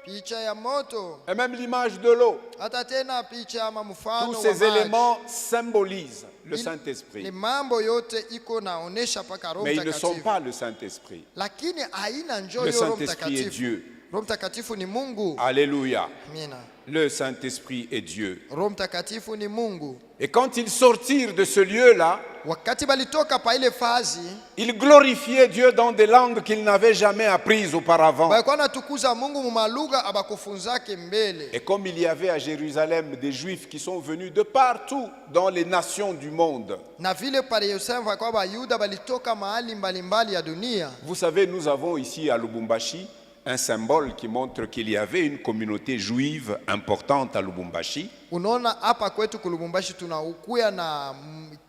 picha ya moto, et même l'image de l'eau. hata tena picha ama mfano Tous wa ces maji. éléments symbolisent le Ni Saint-Esprit. mambo yote iko naonesha paka Roho Mais ils ne sont Mtakatifu, pas le Saint-Esprit. lakini haina njoo Le hiyo Roho Saint-Esprit est Mtakatifu. Dieu. Roho Mtakatifu ni Mungu. Alléluia. Amina. Le Saint-Esprit est Dieu. Roho Mtakatifu ni Mungu. Et quand ils sortirent de ce lieu-là, Wakati balitoka pa ile fazi, ils glorifiaient Dieu dans des langues qu'ils n'avaient jamais apprises auparavant. balikuwa natukuza Mungu mu malugha abakufunzake mbele. Et comme il y avait à Jérusalem des Juifs qui sont venus de partout dans les nations du monde, Na vile pale Yerusalemu kwa Bayuda balitoka mahali mbalimbali ya dunia. vous savez, nous avons ici à Lubumbashi un symbole qui montre qu'il y avait une communauté juive importante à Lubumbashi. Unaona hapa kwetu Kulubumbashi tunakuya na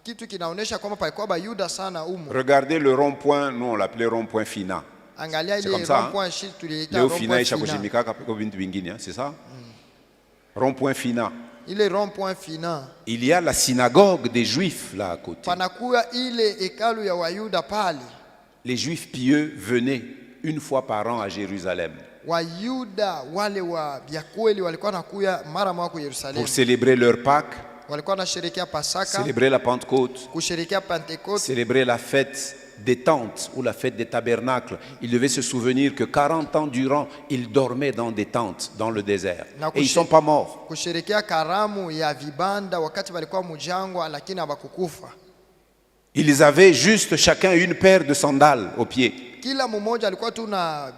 kitu kinaonesha kwamba palikuwa Bayuda sana umo. Regardez le rond-point, nous on l'appelait rond-point Fina. Angalia C'est ile comme ça, rond-point shit tuliita Leo rond-point Fina isha Fina. kushimika kwa bintu vingine, c'est ça? Rond-point Fina. Ile rond-point Fina. Il y a la synagogue des Juifs là à côté. Panakuya ile hekalu ya Wayuda pale. Les Juifs pieux venaient une fois par an à Jérusalem Wayuda wale wa byakweli walikuwa nakuya mara moja ku Yerusalemu. pour célébrer leur Pâques, Walikuwa nasherekea Pasaka, célébrer la Pentecôte, kusherekea Pentecoste, célébrer la fête des tentes ou la fête des tabernacles. Ils devaient se souvenir que 40 ans durant, ils dormaient dans des tentes dans le désert. Et ils ne sont pas morts. kusherekea karamu ya vibanda wakati walikuwa mujangwa lakini habakukufa. Ils avaient juste chacun une paire de sandales aux pieds Kila mmoja alikuwa tu na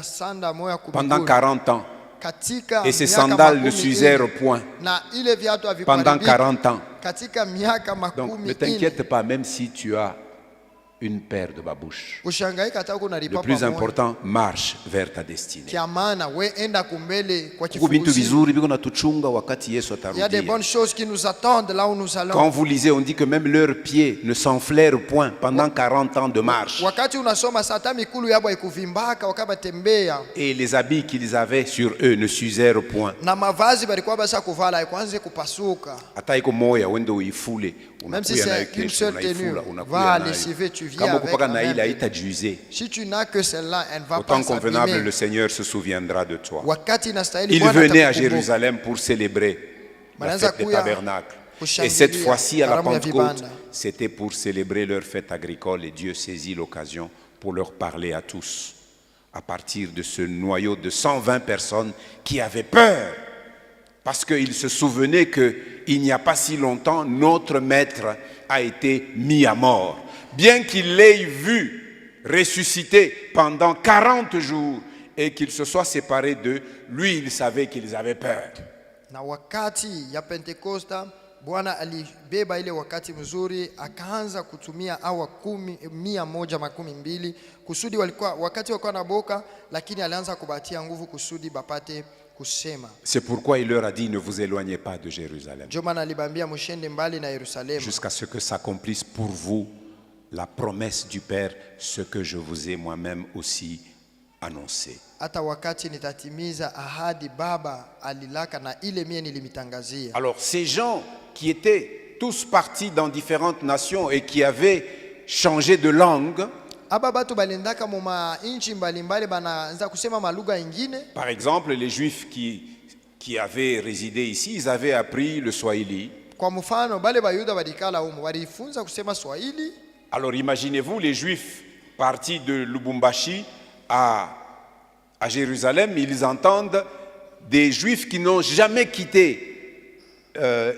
sanda moja pendant kumiguu. 40 ans. Katika Et ces miaka sandales ne makumi s'usèrent ine. point Na ile viatu pendant havikuharibika. 40 ans. Katika miaka Donc makumi ne t'inquiète pas, même si tu as une paire de babouches. Ushangaika hata uko Le nalipa plus pamoja. important, marche vers ta destinée. Kia maana we enda kumbele kwa Kuko bintu kifukuzi. vizuri biko natuchunga wakati Yesu Il y a des atarudia. bonnes choses qui nous attendent là où nous allons. Quand vous lisez, on dit que même leurs pieds ne s'enflèrent point pendant 40 ans de marche. Wakati unasoma sata mikulu yabo ikuvimbaka wakabatembea Et les habits qu'ils avaient sur eux ne s'usèrent point. na mavazi balikuwa basa kuvala ikwanze kupasuka. Hata iko moya wende uifule, Même si unakuya nayo c'est une kesho, seule tenue, unaifula, va unakuya nayo. lessiver, tu viens Kama avec kupaka la na même ile haitajuize. Si tu n'as que celle-là, elle ne va Au pas temps convenable, le s'abîmer. Seigneur se souviendra de toi. Wakati inastahili Ils Bwana venaient à atakukumbuka. Jérusalem pour célébrer la Wanaanza fête des kuya tabernacles. Et kushangilia cette fois-ci, à la karamu ya Pentecôte, vibanda. c'était pour célébrer leur fête agricole. Et Dieu saisit l'occasion pour leur parler à tous. À partir de ce noyau de 120 personnes qui avaient peur. Parce qu'ils se souvenaient qu'il n'y a pas si longtemps, notre maître a été mis à mort. Bien qu'il l'ait vu ressusciter pendant 40 jours et qu'il se soit séparé d'eux, lui, il savait qu'ils avaient peur. Na wakati ya Pentekosta Bwana alibeba ile wakati mzuri akaanza kutumia awa 112 kusudi walikuwa wakati walikuwa na boka, lakini alianza kubatia nguvu kusudi bapate kusema. C'est pourquoi il leur a dit, ne vous éloignez pas de Jérusalem. Ndio maana alibambia mshende mbali na Yerusalemu Jusqu'à ce que s'accomplisse pour vous la promesse du Père, ce que je vous ai moi-même aussi annoncé. hata wakati nitatimiza ahadi Baba alilaka na ile mie nilimitangazia. Alors ces gens qui étaient tous partis dans différentes nations et qui avaient changé de langue, Aba batu balendaka mu inchi mbalimbali banaanza kusema malugha ingine. par exemple les Juifs qui avaient résidé ici, ils avaient appris le Swahili. Kwa mfano bale bayuda badikala humo walifunza kusema Swahili. Alors imaginez-vous les Juifs partis de Lubumbashi à Jérusalem, ils entendent des Juifs qui n'ont jamais quitté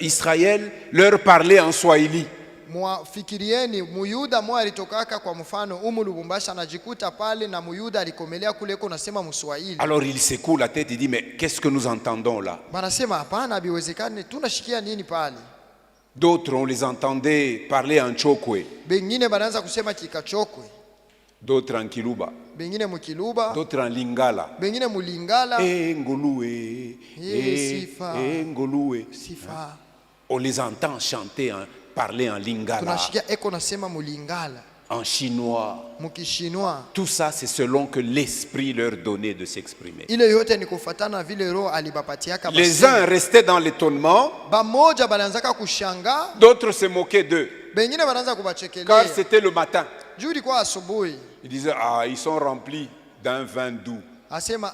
Israël leur parler en Swahili. Fikirieni muyuda mwa alitokaka kwa mfano Lubumbashi anajikuta pale na muyuda alikomelea kule ko nasema Mswahili. Alors il secoue la tête, il dit mais qu'est-ce que nous entendons là? Banasema hapana biwezekane tunashikia nini pale? D'autres on les entendait parler en Chokwe, Bengine banaanza kusema Kikachokwe. d'autres en Kiluba. bengine mukiluba, d'autres en lingala. bengine mulingala. Ngolue, Sifa. Ngolue. Sifa. On les entend chanter, parler en lingala, Tunashikia eko nasema mulingala, en chinois. mukishinwa. Tout ça, c'est selon que l'esprit leur donnait de s'exprimer. Ile yote ni kufuatana vile roho alibapatiaka. Les uns restaient dans l'étonnement, bamoja balianzaka kushanga, d'autres se moquaient d'eux, bengine banaanza car kubachekelea. c'était le matin. Juu ilikuwa asubuhi. Ils disaient, ah, ils sont remplis d'un vin doux. Asema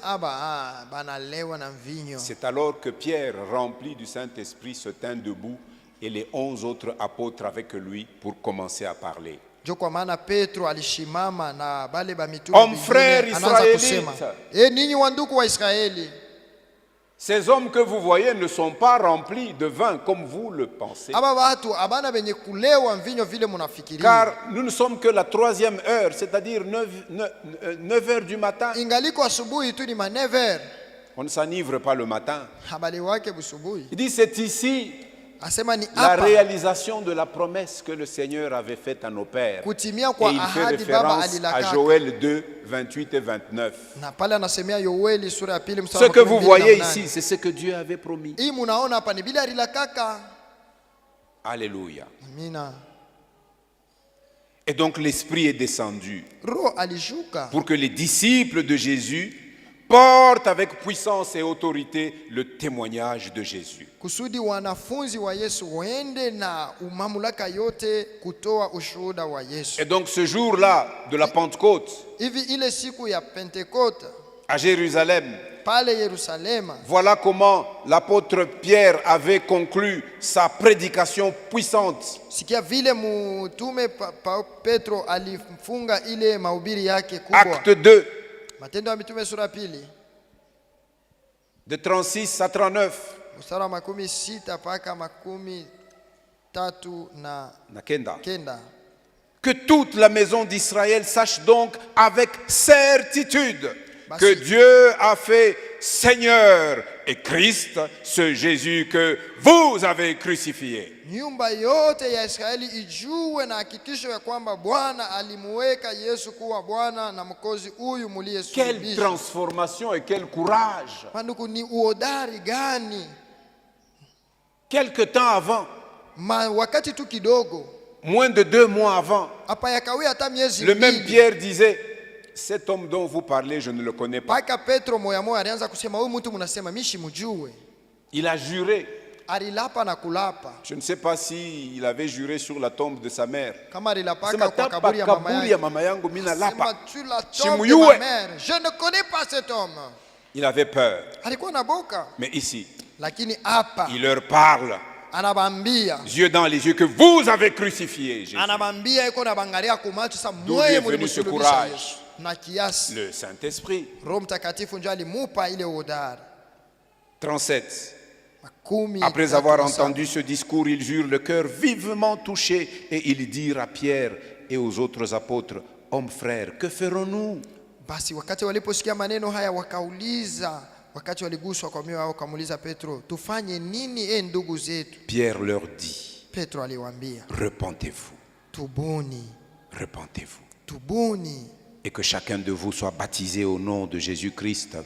banalewa na mvinyo. C'est alors que Pierre, rempli du Saint-Esprit, se tint debout et les 11 autres apôtres avec lui pour commencer à parler. Jo kwa maana Petro alishimama na bale ba mitume Hommes, frères anaanza kusema, israélites, ninyi wandugu wa Israeli, ces hommes que vous voyez ne sont pas remplis de vin comme vous le pensez. aba watu abana benye kulewa mvinyo vile munafikiria. Car nous ne sommes que la 3e heure, c'est-à-dire 9 heures du matin. Ingaliko asubuhi tu ni ma 9h. On ne s'enivre pas le matin. Habari wake busubuhi. Il dit, c'est ici Asema ni la hapa réalisation de la promesse que le Seigneur avait faite à nos pères. kutimia Et kwa il fait ahadi baba référence à alilaka. Joël 2, 28 et 29. Na pale anasemea Yoeli sura ya pili mstari Ce wa que vous 12 voyez na ici, 8. c'est ce que Dieu avait promis. Hii munaona hapa ni bila alilakaka. Alléluia. Amina. Et donc l'Esprit est descendu Roho alishuka pour que les disciples de Jésus portent avec puissance et autorité le témoignage de Jésus. kusudi wanafunzi wa Yesu waende na umamulaka yote kutoa ushuhuda wa Yesu. Et donc ce jour-là de la Pentecôte Hivi ile siku ya Pentekote à Jérusalem, pale Yerusalema, voilà comment l'apôtre Pierre avait conclu sa prédication puissante. sikia vile mutume Petro alifunga ile mahubiri yake kubwa. Acte 2, Matendo ya Mitume sura pili de 36 à 39. mstari wa 16 mpaka 33 na Nakenda. kenda. Que toute la maison d'Israël sache donc avec certitude que Dieu a fait Seigneur et Christ ce Jésus que vous avez crucifié. Nyumba yote ya Israeli ijue na hakikisho ya kwamba Bwana alimuweka Yesu kuwa Bwana na mkozi huyu Quelle muliyesulubisha. transformation et quel courage. Mandugu, ni uhodari gani! Quelque temps avant, Wakati tu kidogo moins de 2 mois avant, hapa yakawia hata miezi le même mbili, Pierre disait, cet homme dont vous parlez, je ne le connais pas. mpaka Petro moya moya alianza kusema, huyu mtu mnasema mishi mjue. Il a juré. Alilapa na kulapa. Je ne sais pas s'il avait juré sur la tombe de sa mère. Kama alilapaka Sema, kwa "Tapa kaburi ya mama kaburi ya yake. mama yangu mina Sema, lapa." tu la tombe de Chimuyue. ma mère. Je ne connais pas cet homme. Il avait peur. Alikuwa na boka. Mais ici, Lakini hapa il leur parle, anabambia, yeux dans les yeux, que vous avez crucifié Jésus. anabambia iko na bangalia kumacho sa D'où lui est mwe venu ce mlimsulubisha courage? Yesu. Na kiasi Le Saint-Esprit. Roho Mtakatifu ndio alimupa ile uhodari. 37. Makumi Après tatu avoir na saba. entendu ce discours, ils eurent le cœur vivement touché et ils dirent à Pierre et aux autres apôtres, hommes frères, que ferons-nous? Basi wakati waliposikia maneno haya wakauliza, wakati waliguswa kwa mioyo yao wakamuuliza Petro, tufanye nini ndugu zetu? Pierre leur dit, Petro aliwaambia, repentez-vous, tubuni, repentez-vous. tubuni, Et que chacun de vous soit baptisé au nom de Jésus-Christ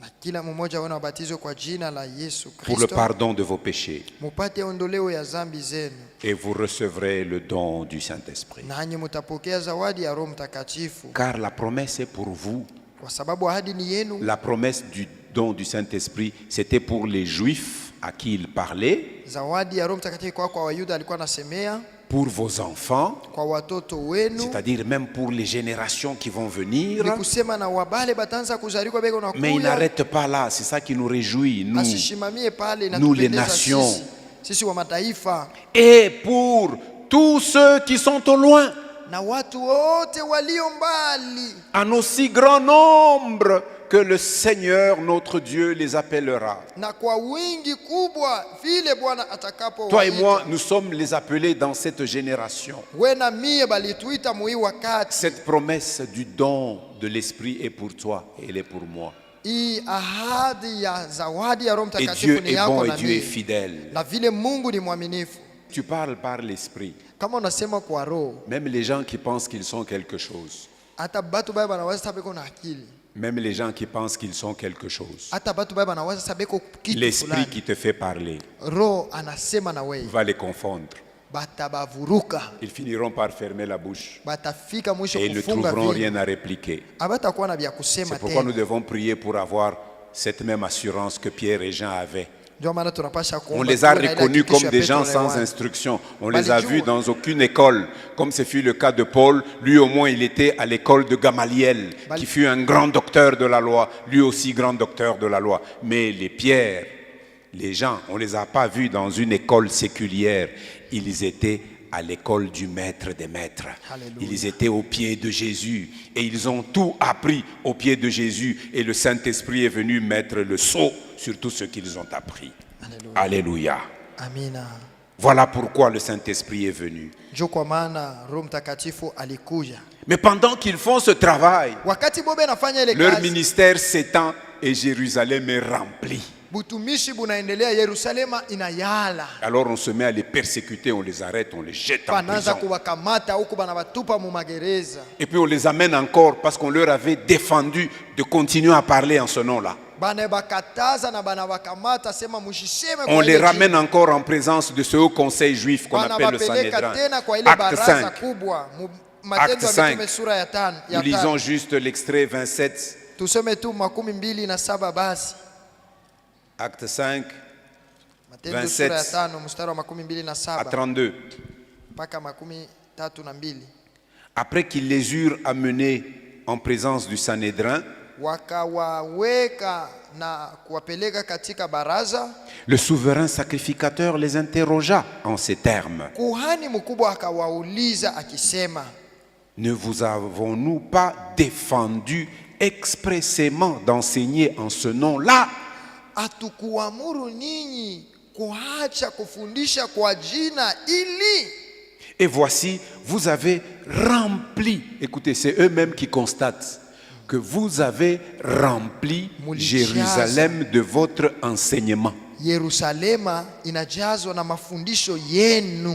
na kila mmoja wao abatizwe kwa jina la Yesu pour le Kristo pardon de vos péchés mupate ondoleo ya dhambi zenu, et vous recevrez le don du Saint-Esprit. nanyi mutapokea zawadi ya Roho Mtakatifu, Car la promesse est pour vous. kwa sababu ahadi ni yenu. La promesse du don du Saint-Esprit, c'était pour les Juifs à qui il parlait, Zawadi ya Roho Mtakatifu kwa Wayuda alikuwa anasemea, pour vos enfants, kwa watoto wenu, c'est-à-dire même pour les générations qui vont venir. ni kusema na wabale batanza kuzaliwa bego na Mais il kuya. n'arrête pas là, c'est ça qui nous réjouit, nous. Asishimamie pale na nous les tupendeza nations. sisi wa mataifa Et pour tous ceux qui sont au loin, na watu wote walio mbali, en aussi grand nombre que le Seigneur notre Dieu les appellera. na kwa wingi kubwa vile Bwana atakapo Toi et moi, waita. nous sommes les appelés dans cette génération. We na mie balituita mui wakati. Cette promesse du don de l'Esprit est pour toi et elle est pour moi. Hii ahadi ya zawadi ya Roho Et Mtakatifu Dieu ni est bon yako et na Dieu est mie. fidèle. Na vile Mungu ni mwaminifu. Tu parles par l'Esprit. Kama unasema kwa roho, Même les gens qui pensent qu'ils sont quelque chose, Hata batu baya banawaza sabeko na akili. Même les gens qui pensent qu'ils sont quelque chose. Hata batu baya banawaza sabeko kitu L'esprit fulani. qui te fait parler Roho anasema na wewe. va les confondre. Batabavuruka. Ils finiront par fermer la bouche Batafika mwisho et ils ne kufunga trouveront vinywa. rien à répliquer. Abatakuwa na vya kusema C'est pourquoi nous tena. devons prier pour avoir cette même assurance que Pierre et Jean avaient. Ndio maana tunapasha On kuomba. les a tuwe na ile reconnus hakikisho comme ya des Petro gens na sans Yohana. instruction. On les a Balijua. vus dans aucune école, comme ce fut le cas de Paul. Lui au moins, il était à l'école de Gamaliel, qui fut un grand docteur de la loi, lui aussi grand docteur de la loi. Mais les Pierre, les gens, on ne les a pas vus dans une école séculière. Ils étaient à l'école du maître des maîtres. Alléluia. Ils étaient au pied de Jésus et ils ont tout appris au pied de Jésus et le Saint-Esprit est venu mettre le sceau sur tout ce qu'ils ont appris. Alléluia. Alléluia. Amina. Voilà pourquoi le Saint-Esprit est venu. Ndio kwa maana Roho Mtakatifu alikuja. Mais pendant qu'ils font ce travail, Wakati Bobe anafanya ile leur kazi, ministère s'étend et Jérusalem est remplie. butumishi bunaendelea, Yerusalema inayala. Alors on se met à les persécuter, on les arrête, on les jette en Banaanza prison. kuwakamata huku banawatupa mu magereza. Et puis on les amène encore parce qu'on leur avait défendu de continuer à parler en ce nom-là. Banabakataza na banawakamata sema mushiseme On kwa les ile ramène encore en présence de ce haut conseil juif qu'on appelle le banabapeleka Sanhédrin. tena kwa ile Acte baraza 5. kubwa. Acte Matendo ya 5. Mitume sura ya 5. Nous lisons juste l'extrait 27. Tusome tu 27 basi. Acte 5 Matendo 27 sura ya 5 mstari wa à 27 32. mpaka 32. Après qu'ils les eurent amenés en présence du Sanhédrin, Wakawaweka na kuwapeleka katika baraza. le souverain sacrificateur les interrogea en ces termes. Kuhani mkubwa akawauliza akisema, Ne vous avons-nous pas défendu expressément d'enseigner en ce nom-là? hatukuamuru ninyi kuacha kufundisha kwa jina ili? Et voici, vous avez rempli, écoutez, c'est eux-mêmes qui constatent que vous avez rempli Jérusalem de votre enseignement. Yerusalema inajazwa na mafundisho yenu.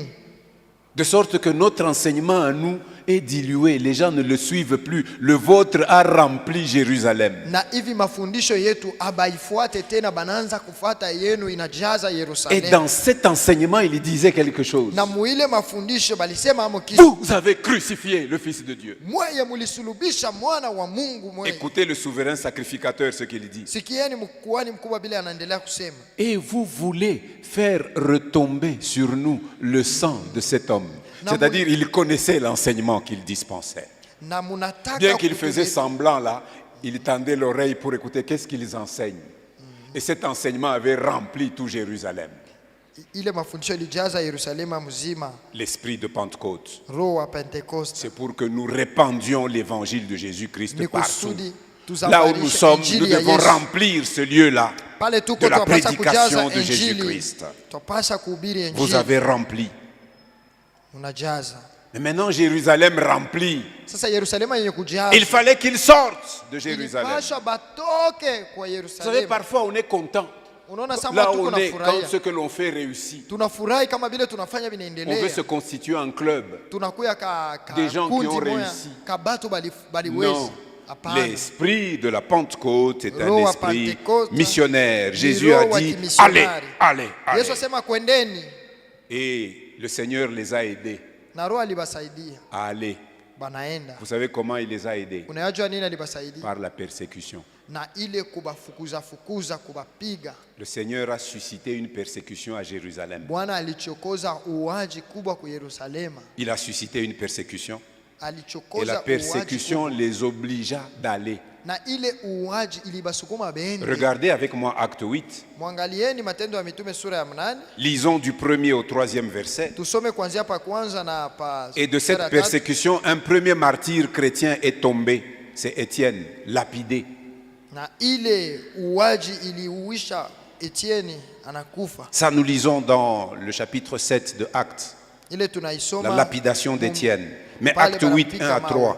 De sorte que notre enseignement à nous est dilué. Les gens ne le suivent plus. Le vôtre a rempli Jérusalem. Na hivi mafundisho yetu abaifuate tena, bananza kufuata yenu, inajaza Et Yerusalema. dans cet enseignement, il disait quelque chose. Na muile mafundisho balisema amo kitu. Vous avez crucifié le Fils de Dieu. Mweye mulisulubisha mwana wa Mungu mweye. Écoutez le souverain sacrificateur ce qu'il dit. Sikieni mkuhani mkubwa bila anaendelea kusema. Et vous voulez faire retomber sur nous le sang de cet homme. C'est-à-dire, il connaissait l'enseignement qu'il dispensait. Na munataka Bien qu'il faisait kutuletea- semblant là, il tendait l'oreille pour écouter qu'est-ce qu'ils enseignent. Et cet enseignement avait rempli tout Jérusalem. ile mafundisho ilijaza Yerusalema mzima. L'esprit de Pentecôte. Roho wa Pentekoste C'est pour que nous répandions l'évangile de Jésus-Christ ni partout. kusudi Là où nous tuzambarishe sommes, nous injili ya devons Yesu. remplir ce lieu-là Pale tuko de la tunapasha prédication kujaza de injili. Jésus-Christ. Tunapasha kuhubiri Vous injili. avez rempli. Unajaza. Mais maintenant, Jérusalem remplit. Sasa Yerusalema yenye kujaza. Il fallait qu'ils sortent de Jérusalem. Ilipasha batoke kwa Vous savez, Yerusalema. parfois on est content. Unaona sasa Là tuko où on est, quand nafurahia. ce que l'on fait réussit. Tunafurahi kama vile tunafanya On veut vinaendelea. se constituer en club. Tunakuya ka Des gens qui kundi ont moya, réussi. ka batu baliwezi. Non. Hapana. L'esprit de la Pentecôte est un Roho wa esprit Pentecôte missionnaire. ni Jésus a roho wa dit, kimissionari. allez, allez, allez. Yesu asema kwendeni, Et le Seigneur les a aidés na Roho alibasaidia à aller. banaenda. Vous savez comment il les a aidés? Unayajua nini alibasaidia? Par la persécution. Na ile kubafukuza kubapiga. Le Seigneur a suscité une persécution à Jérusalem. Bwana alichokoza uwaji kubwa ku Yerusalema. Il a suscité une persécution. Et Alichokoza la uwaji persécution kubwa. les obligea d'aller. Na ile uwaji ilibasukuma bendi. Regardez avec moi Acte 8. Mwangalieni Matendo ya Mitume sura ya 8. Lisons du 1er au 3e verset. Tusome kuanzia pa kwanza na pa. Et de sura cette ya tatu. persécution, un premier martyr chrétien est tombé. C'est Étienne, lapidé. Na ile uwaji iliuisha Etienne anakufa. Ça, nous lisons dans le chapitre 7 de Actes. Ile tunaisoma La lapidation d'Étienne. Mais pale Acte 8, banapika 1 à mawe. 3.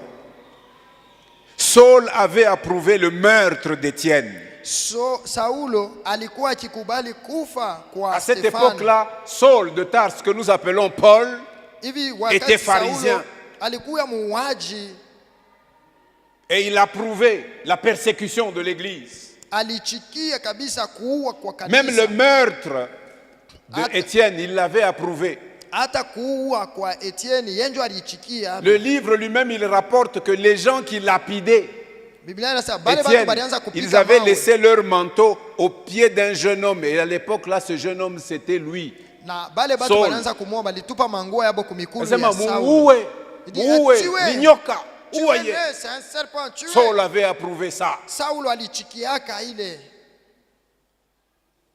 Saul avait approuvé le meurtre d'Étienne. Saulo alikuwa akikubali kufa kwa À cette Stefano. époque-là, Saul de Tarse, que nous appelons Paul, Hivi était wakati pharisien. Saulo alikuwa muuaji, Et il approuvait la persécution de l'Église. alichikia kabisa kuua kwa Même le kanisa. meurtre d'Étienne, il l'avait approuvé. Hata kuua kwa Etienne yenjo alichikia. Le livre lui-même, il rapporte que les gens qui lapidaient Biblia inasema bale Étienne, watu balianza ils kupika avaient mawe. laissé leur manteau au pied d'un jeune homme. Et à l'époque, là, ce jeune homme, c'était lui. Na bale batu Saul. balianza kumua balitupa manguo yabo kumikulu Anasema, ya Saul. muue, Il dit, muue, tuwe. ni nyoka, Tuwe, uaye. c'est un serpent, tuwe. Saul avait approuvé ça. Saulo alichikiaka ile.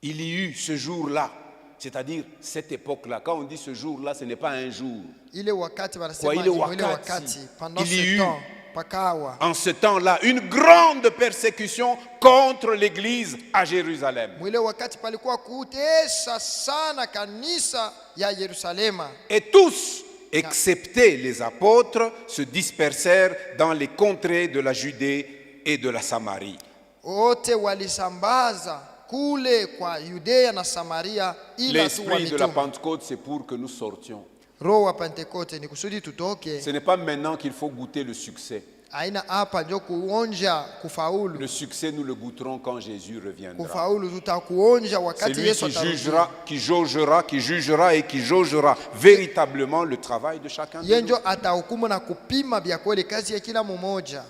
Il y eut ce jour-là, c'est-à-dire cette époque-là. Quand on dit ce jour-là, ce n'est pas un jour. Ile wakati Kwa wanasema ile ni ile wakati, wakati pendant il y ce eut temps pakawa. En ce temps-là, une grande persécution contre l'Église à Jérusalem. Mwile wakati palikuwa kutesa sana kanisa ya Yerusalema. Et tous, excepté les apôtres, se dispersèrent dans les contrées de la Judée et de la Samarie. Wote walisambaza kule kwa Yudea na Samaria ila tu wa L'esprit de la mitume. Pentecôte, c'est pour que nous sortions. Roho wa Pentekote ni kusudi tutoke. Ce n'est pas maintenant qu'il faut goûter le succès. Aina hapa ndio kuonja kufaulu. Le succès, nous le goûterons quand Jésus reviendra. Kufaulu tutakuonja C'est wakati lui Yesu qui atarudi. jugera, qui jugera et qui jaugera véritablement le travail de chacun de Yeye nous. ndio atahukumu na kupima vya kweli kazi ya kila mmoja.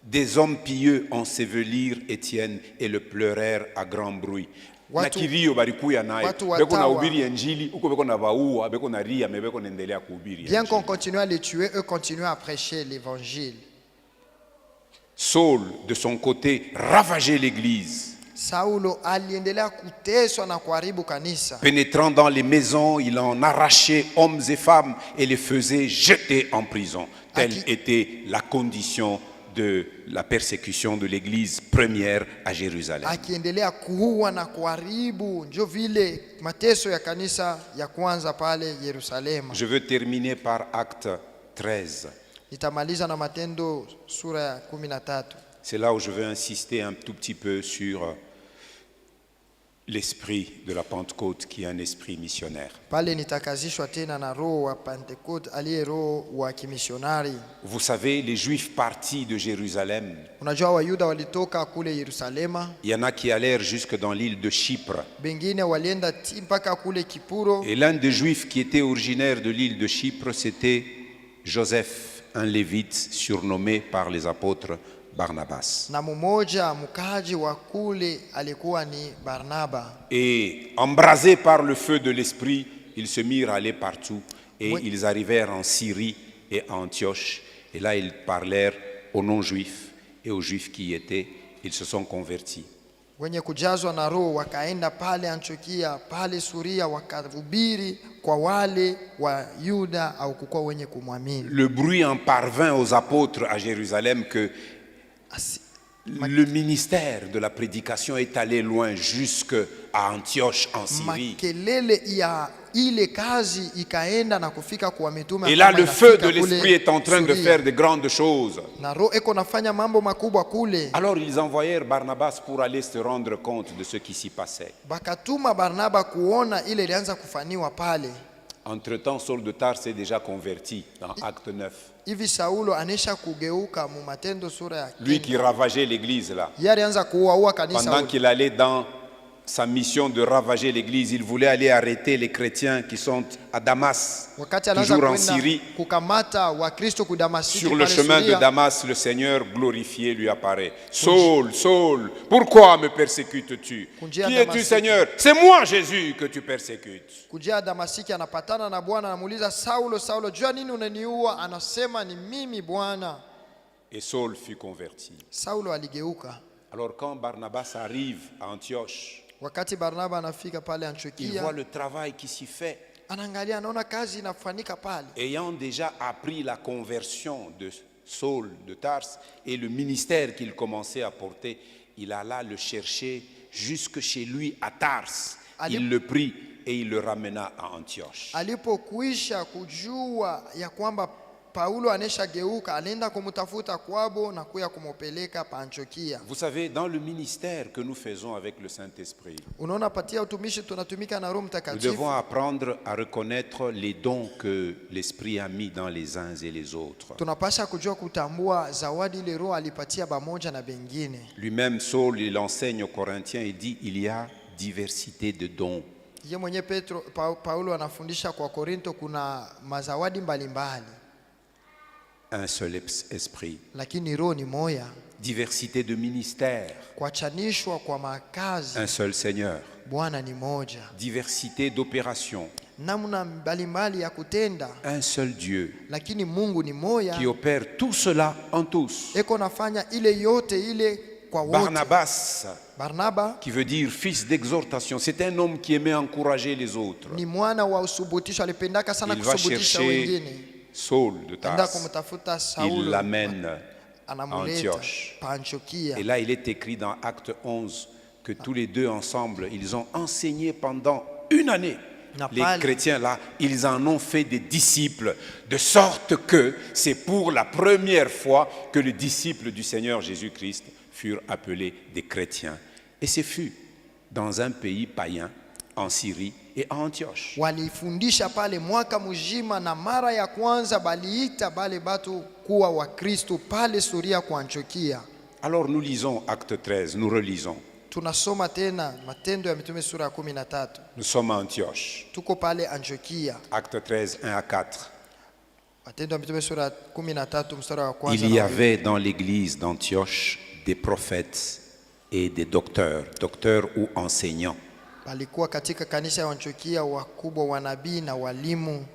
Des hommes pieux ensevelirent Étienne et le pleurèrent à grand bruit. Na Watu- kilio balikuya naye. watu Beko na watawa. ubiri injili, huko beko na vaua, beko na ria, mais beko naendelea kuhubiri. Bien injili. qu'on continue à les tuer, eux continuent à prêcher l'évangile. Saul, de son côté, ravageait l'église. Saulo aliendelea kuteswa na kuharibu kanisa. Pénétrant dans les maisons, il en arrachait hommes et femmes et les faisait jeter en prison. Telle Aki- était la condition de la persécution de l'église première à Jérusalem. Akiendelea kuua na kuharibu, ndio vile mateso ya kanisa ya kwanza pale Yerusalema. Je veux terminer par Acte 13. Nitamaliza na Matendo sura ya 13. C'est là où je veux insister un tout petit peu sur l'esprit de la Pentecôte qui est un esprit missionnaire. Pale nitakazishwa tena na roho wa Pentecote aliye roho wa kimisionari. Vous savez, les Juifs partis de Jérusalem, Unajua Wayuda walitoka kule Yerusalema, il y en a qui allèrent jusque dans l'île de Chypre. bengine walienda mpaka kule Kipuro. Et l'un des Juifs qui était originaire de l'île de Chypre, c'était Joseph, un lévite surnommé par les apôtres Barnabas. Na mmoja mkaji wa kule alikuwa ni Barnaba. Et embrasés par le feu de l'esprit, ils se mirent à aller partout. Et Oui. ils arrivèrent en Syrie et à Antioche. Et là, ils parlèrent aux non-juifs et aux juifs qui y étaient. Ils se sont convertis. Wenye kujazwa na roho wakaenda pale Antiokia, pale Suria, wakahubiri kwa wale wa Yuda au kukuwa wenye kumwamini. Le bruit en parvint aux apôtres à Jérusalem que Asi- le ministère de la prédication est allé loin jusqu'à Antioche en Syrie. Makelele ya ile kazi ikaenda na kufika kwa mitume. Et là, kama le feu inafika de kule l'esprit est en train de Suria. faire de grandes choses. Na roho eko nafanya mambo makubwa kule. Alors ils envoyèrent Barnabas pour aller se rendre compte de ce qui s'y passait. Bakatuma Barnaba kuona ile ilianza kufaniwa pale. Entre-temps, Saul de Tarse est déjà converti dans Acte 9. Hivi Saulo anesha kugeuka mu Matendo sura ya Lui 10. qui ravageait l'église là. Yeye alianza kuua kanisa. Pendant qu'il allait dans sa mission de ravager l'église, il voulait aller arrêter les chrétiens qui sont à Damas, Wakati anaanza toujours en kwenda Syrie. kukamata Wakristo ku Damasiki Sur le pale chemin de Suria. Damas, le Seigneur glorifié lui apparaît. Saul, Saul, pourquoi me persécutes-tu? Qui Kunjia es-tu, Damasiki. Seigneur? C'est moi, Jésus, que tu persécutes. Kujia Damasiki anapatana na Bwana, anamuuliza Saulo, Saulo, jua nini unaniua? Anasema ni mimi Bwana. Et Saul fut converti. Saulo aligeuka. Alors quand Barnabas arrive à Antioche, Wakati Barnaba anafika pale il Antiokia, voit le travail qui s'y fait. anaangalia anaona kazi inafanyika pale. Ayant déjà appris la conversion de Saul de Tarse et le ministère qu'il commençait à porter, il alla le chercher jusque chez lui à Tarse. Il le prit et il le ramena à Antioche. Alipokwisha kujua ya kwamba Paulo aneshageuka alienda kumtafuta kwabo na kuya kumupeleka pa Antiokia. Vous savez, dans le ministère que nous faisons avec le Saint-Esprit, Unaona patia utumishi tunatumika na Roho nous Mtakatifu. devons apprendre à reconnaître les dons que l'Esprit a mis dans les uns et les autres. Tunapasha kujua kutambua zawadi ile Roho alipatia bamoja na bengine. Lui-même, Saul, il enseigne aux Corinthiens et dit il y a diversité de dons. Yeye mwenye Paulo anafundisha kwa Korinto kuna mazawadi mbalimbali. Un seul esprit. Lakini Roho ni moya. Diversité de ministères. Kuachanishwa kwa makazi. Un seul Seigneur. Bwana ni moja. Diversité d'opérations. Namna mbalimbali ya kutenda. Un seul Dieu. Lakini Mungu ni moya. Qui opère tout cela en tous. Eko nafanya ile yote ile kwa wote. Barnaba, qui veut dire fils d'exhortation, c'est un homme qui aimait encourager les autres. Ni mwana wa usubutisho, alipendaka sana il va kusubutisha wengine. Saul de Tarse. Il l'amène à Antioche. Et là, il est écrit dans Acte 11 que tous les deux ensemble, ils ont enseigné pendant une année. Les chrétiens là, ils en ont fait des disciples, de sorte que c'est pour la première fois que les disciples du Seigneur Jésus-Christ furent appelés des chrétiens. Et ce fut dans un pays païen, en Syrie et à Antioche. Walifundisha pale mwaka mzima na mara ya kwanza baliita bale batu kuwa wa Kristo pale Suria kwa Antiokia. Alors nous lisons Acte 13, nous relisons. Tunasoma tena Matendo ya Mitume sura ya 13. Nous sommes à Antioche. Tuko pale Antiokia. Acte 13, 1 à 4. Matendo ya Mitume sura ya 13 mstari wa kwanza. Il y avait dans l'église d'Antioche des prophètes et des docteurs ou enseignants. Palikuwa katika kanisa ya Antiokia wakubwa wanabii na walimu.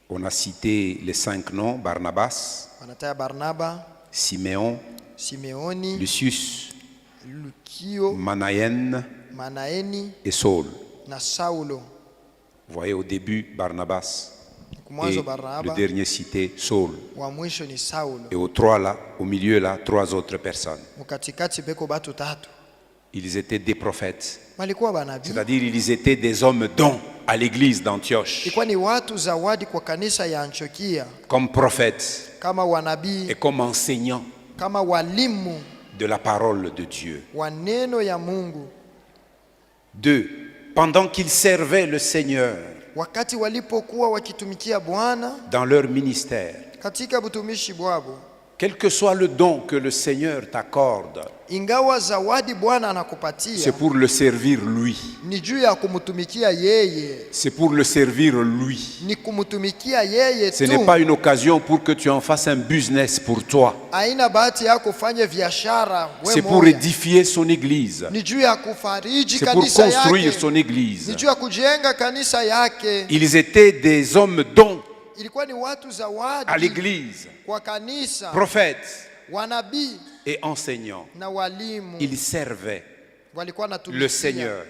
On a cité les 5 noms: Barnabas, Wanataja Barnaba, Simeon, Simeoni, Lucius, Lukio, Manaen et Saul. Na Saulo. Vous voyez au début Barnabas et Barnaba, le dernier cité Saul. Wa mwisho ni Saulo. Et au milieu là, 3 autres personnes. Mukatikati beko batu tatu. Ils étaient des prophètes. Walikuwa banabii. C'est-à-dire ils étaient des hommes dons à l'église d'Antioche. Ilikuwa ni watu zawadi kwa kanisa ya Antiokia. Comme prophètes. Kama wanabii. Et comme enseignants. Kama walimu. De la parole de Dieu. Wa neno ya Mungu. 2. Pendant qu'ils servaient le Seigneur. Wakati walipokuwa wakitumikia Bwana. Dans leur ministère. Katika butumishi bwabo. Quel que soit le don que le Seigneur t'accorde, ingawa zawadi Bwana anakupatia, c'est pour le servir lui. Ni juu ya kumtumikia yeye. C'est pour le servir lui. Ni kumtumikia yeye tu. Ce n'est pas une occasion pour que tu en fasses un business pour toi. Haina bahati ya kufanya biashara wewe. C'est pour édifier son église. Ni juu ya kufariji kanisa yake. C'est pour construire son église. Ni juu ya kujenga kanisa yake. Ils étaient des hommes dons. Ilikuwa ni watu zawadi à l'église, kwa kanisa, prophètes wanabii et enseignants. Na walimu. Ils servaient le Seigneur,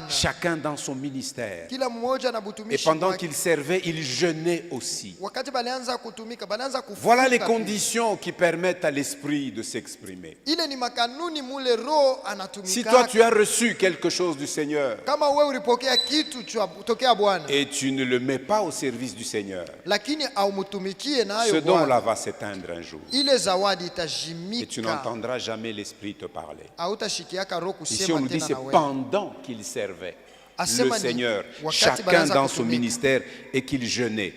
chacun dans son ministère. Kila mmoja na butumishi. Et pendant qu'ils servaient, ils jeûnaient aussi. Wakati balianza kutumika, balianza kufunga. Voilà les conditions qui permettent à l'esprit de s'exprimer. Ile ni makanuni mule roho anatumika. Si toi tu as reçu quelque chose du Seigneur, kama wewe ulipokea kitu kutokea Bwana, et tu ne le mets pas au service du Seigneur, lakini haumtumikie nayo ce don-là va s'éteindre un jour. Ile zawadi itajimika. Et tu n'entendras jamais l'esprit te parler. Hautashikiaka roho kusema. Ici on nous dit c'est pendant qu'il servait le Seigneur, chacun dans son ministère, et qu'il jeûnait.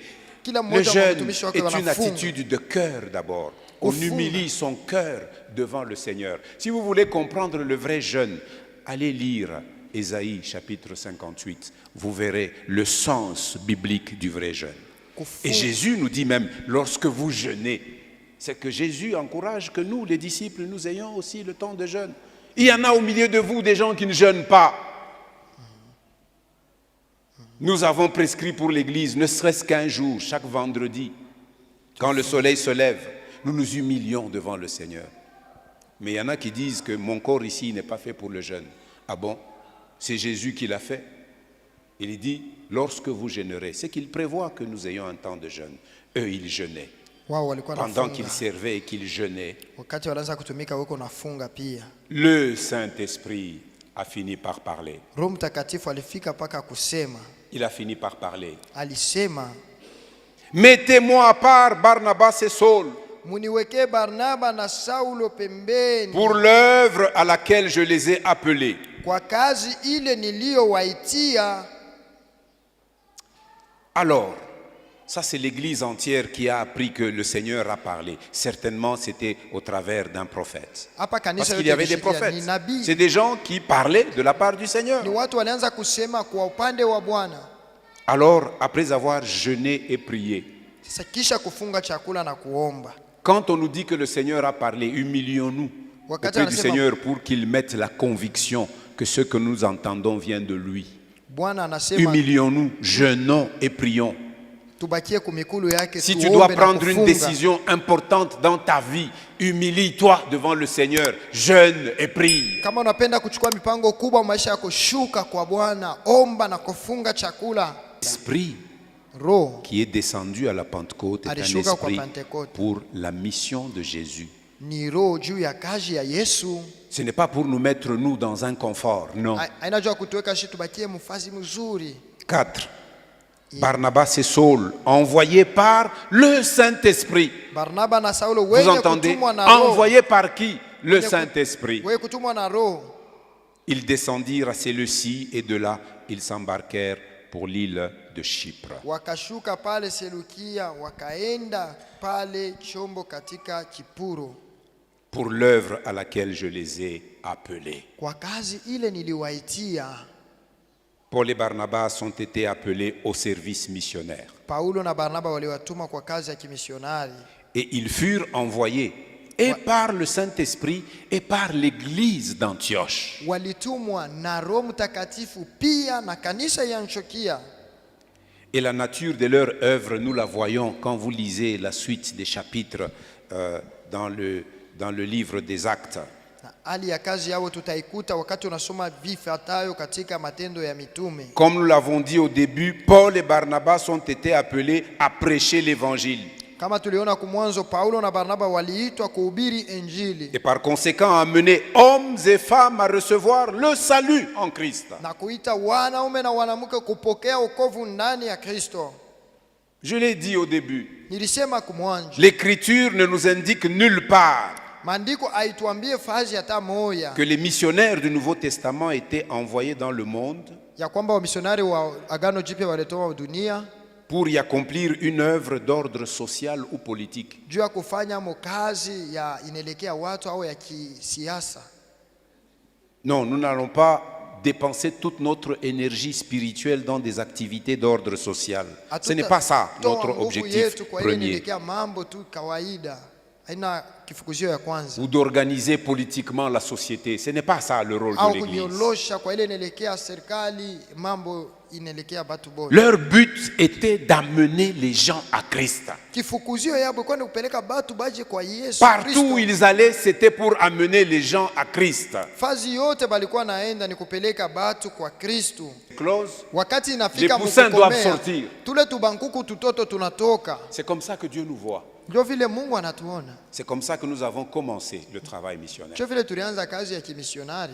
Le jeûne est une attitude de cœur d'abord. On humilie son cœur devant le Seigneur. Si vous voulez comprendre le vrai jeûne, allez lire Ésaïe chapitre 58. Vous verrez le sens biblique du vrai jeûne. Et Jésus nous dit même, lorsque vous jeûnez, c'est que Jésus encourage que nous, les disciples, nous ayons aussi le temps de jeûne. Il y en a au milieu de vous des gens qui ne jeûnent pas. Nous avons prescrit pour l'église, ne serait-ce qu'un jour, chaque vendredi, quand le soleil se lève, nous nous humilions devant le Seigneur. Mais il y en a qui disent que mon corps ici n'est pas fait pour le jeûne. Ah bon? C'est Jésus qui l'a fait. Il dit, lorsque vous jeûnerez, c'est qu'il prévoit que nous ayons un temps de jeûne. Eux, ils jeûnaient. Pendant qu'ils servaient et qu'ils jeûnaient, le Saint-Esprit a fini par parler. Il a fini par parler. Mettez-moi à part Barnabas et Saul muniwekee Barnaba na Saulo pembeni pour l'œuvre à laquelle je les ai appelés. kwa kazi ile niliyowaitia. Alors, ça c'est l'église entière qui a appris que le Seigneur a parlé. Certainement c'était au travers d'un prophète. Hapa Parce kanisa qu'il y avait yote des prophètes. ni nabii, C'est des gens qui parlaient de la part du Seigneur. ni watu walianza kusema kwa upande wa Bwana. Alors, après avoir jeûné et prié, Sasa kisha kufunga chakula na kuomba, quand on nous dit que le Seigneur a parlé, humilions-nous auprès du Seigneur pour qu'il mette la conviction que ce que nous entendons vient de lui. Bwana anasema Humilions-nous, jeûnons et prions. tubakie kumikulu yake. Si tu tuombe dois na prendre une kufunga. décision importante dans ta vie, humilie-toi devant le Seigneur, jeûne et prie. Kama unapenda kuchukua mipango kubwa maisha yako, shuka kwa Bwana, omba na kufunga chakula. L'esprit Roho qui est descendu à la Pentecôte est un alishuka kwa esprit Pentekoste, pour la mission de Jésus. ni roho juu ya kazi ya Yesu. Ce n'est pas pour nous mettre nous dans un confort, non. Haina jua kutuweka shi tubakie mfazi mzuri. 4. Barnabas et Saul, envoyés par le Saint-Esprit. Barnaba na Saulo Vous wenye entendez? kutumwa na roho. Envoyés par qui? Le Saint-Esprit. Wenye kutumwa na roho. Ils descendirent à Séleucie et de là, ils s'embarquèrent pour l'île de Chypre. Wakashuka pale Selukia, wakaenda pale chombo katika Kipuro, Pour l'œuvre à laquelle je les ai appelés. kwa kazi ile niliwaitia. Paul et Barnabas ont été appelés au service missionnaire. Paulo na Barnaba waliwatuma kwa kazi ya kimisionari, Et ils furent envoyés et par le Saint-Esprit et par l'église d'Antioche. walitumwa na Roho Mtakatifu pia na kanisa ya Antiokia. Et la nature de leur œuvre, nous la voyons quand vous lisez la suite des chapitres dans le livre des Actes. Na hali ya kazi yao tutaikuta wakati unasoma vifuatayo katika Matendo ya Mitume. Comme nous l'avons dit au début, Paul et Barnabas ont été appelés à prêcher l'évangile. Kama tuliona kumwanzo, Paulo na Barnaba waliitwa kuhubiri Injili Et par conséquent, amener hommes et femmes à recevoir le salut en Christ. na kuita wanaume na wanamke kupokea wokovu ndani ya Kristo. Je l'ai dit au début, Nilisema kumwanzo, l'Écriture ne nous indique nulle part maandiko haituambie fazi hata moja que les missionnaires du Nouveau Testament étaient envoyés dans le monde ya kwamba wamisionari wa Agano Jipya walitoa dunia pour y accomplir une œuvre d'ordre social ou politique. juu ya kufanya kazi ya inaelekea watu au ya kisiasa. Non, nous n'allons pas dépenser toute notre énergie spirituelle dans des activités d'ordre social. Ce n'est pas ça notre objectif premier. Mambo tu kawaida haina kifukuzio ya kwanza Ou d'organiser politiquement la société. Ce n'est pas ça le rôle au de l'Église. kunyolosha kwa ile inaelekea serikali, mambo inaelekea batu bora. Leur but était d'amener les gens à Christ. Kifukuzio yabo kwenda kupeleka batu baje kwa Yesu Partout Kristo. où ils allaient, c'était pour amener les gens à Christ. Fazi yote balikuwa naenda ni kupeleka batu kwa Kristo. Close. Wakati Les inafika poussins doivent mkukomea, sortir. tule tubankuku tutoto tunatoka. C'est comme ça que Dieu nous voit. Ndio vile Mungu anatuona. C'est comme ça que nous avons commencé le travail missionnaire. Ndio vile tulianza kazi ya kimisionari.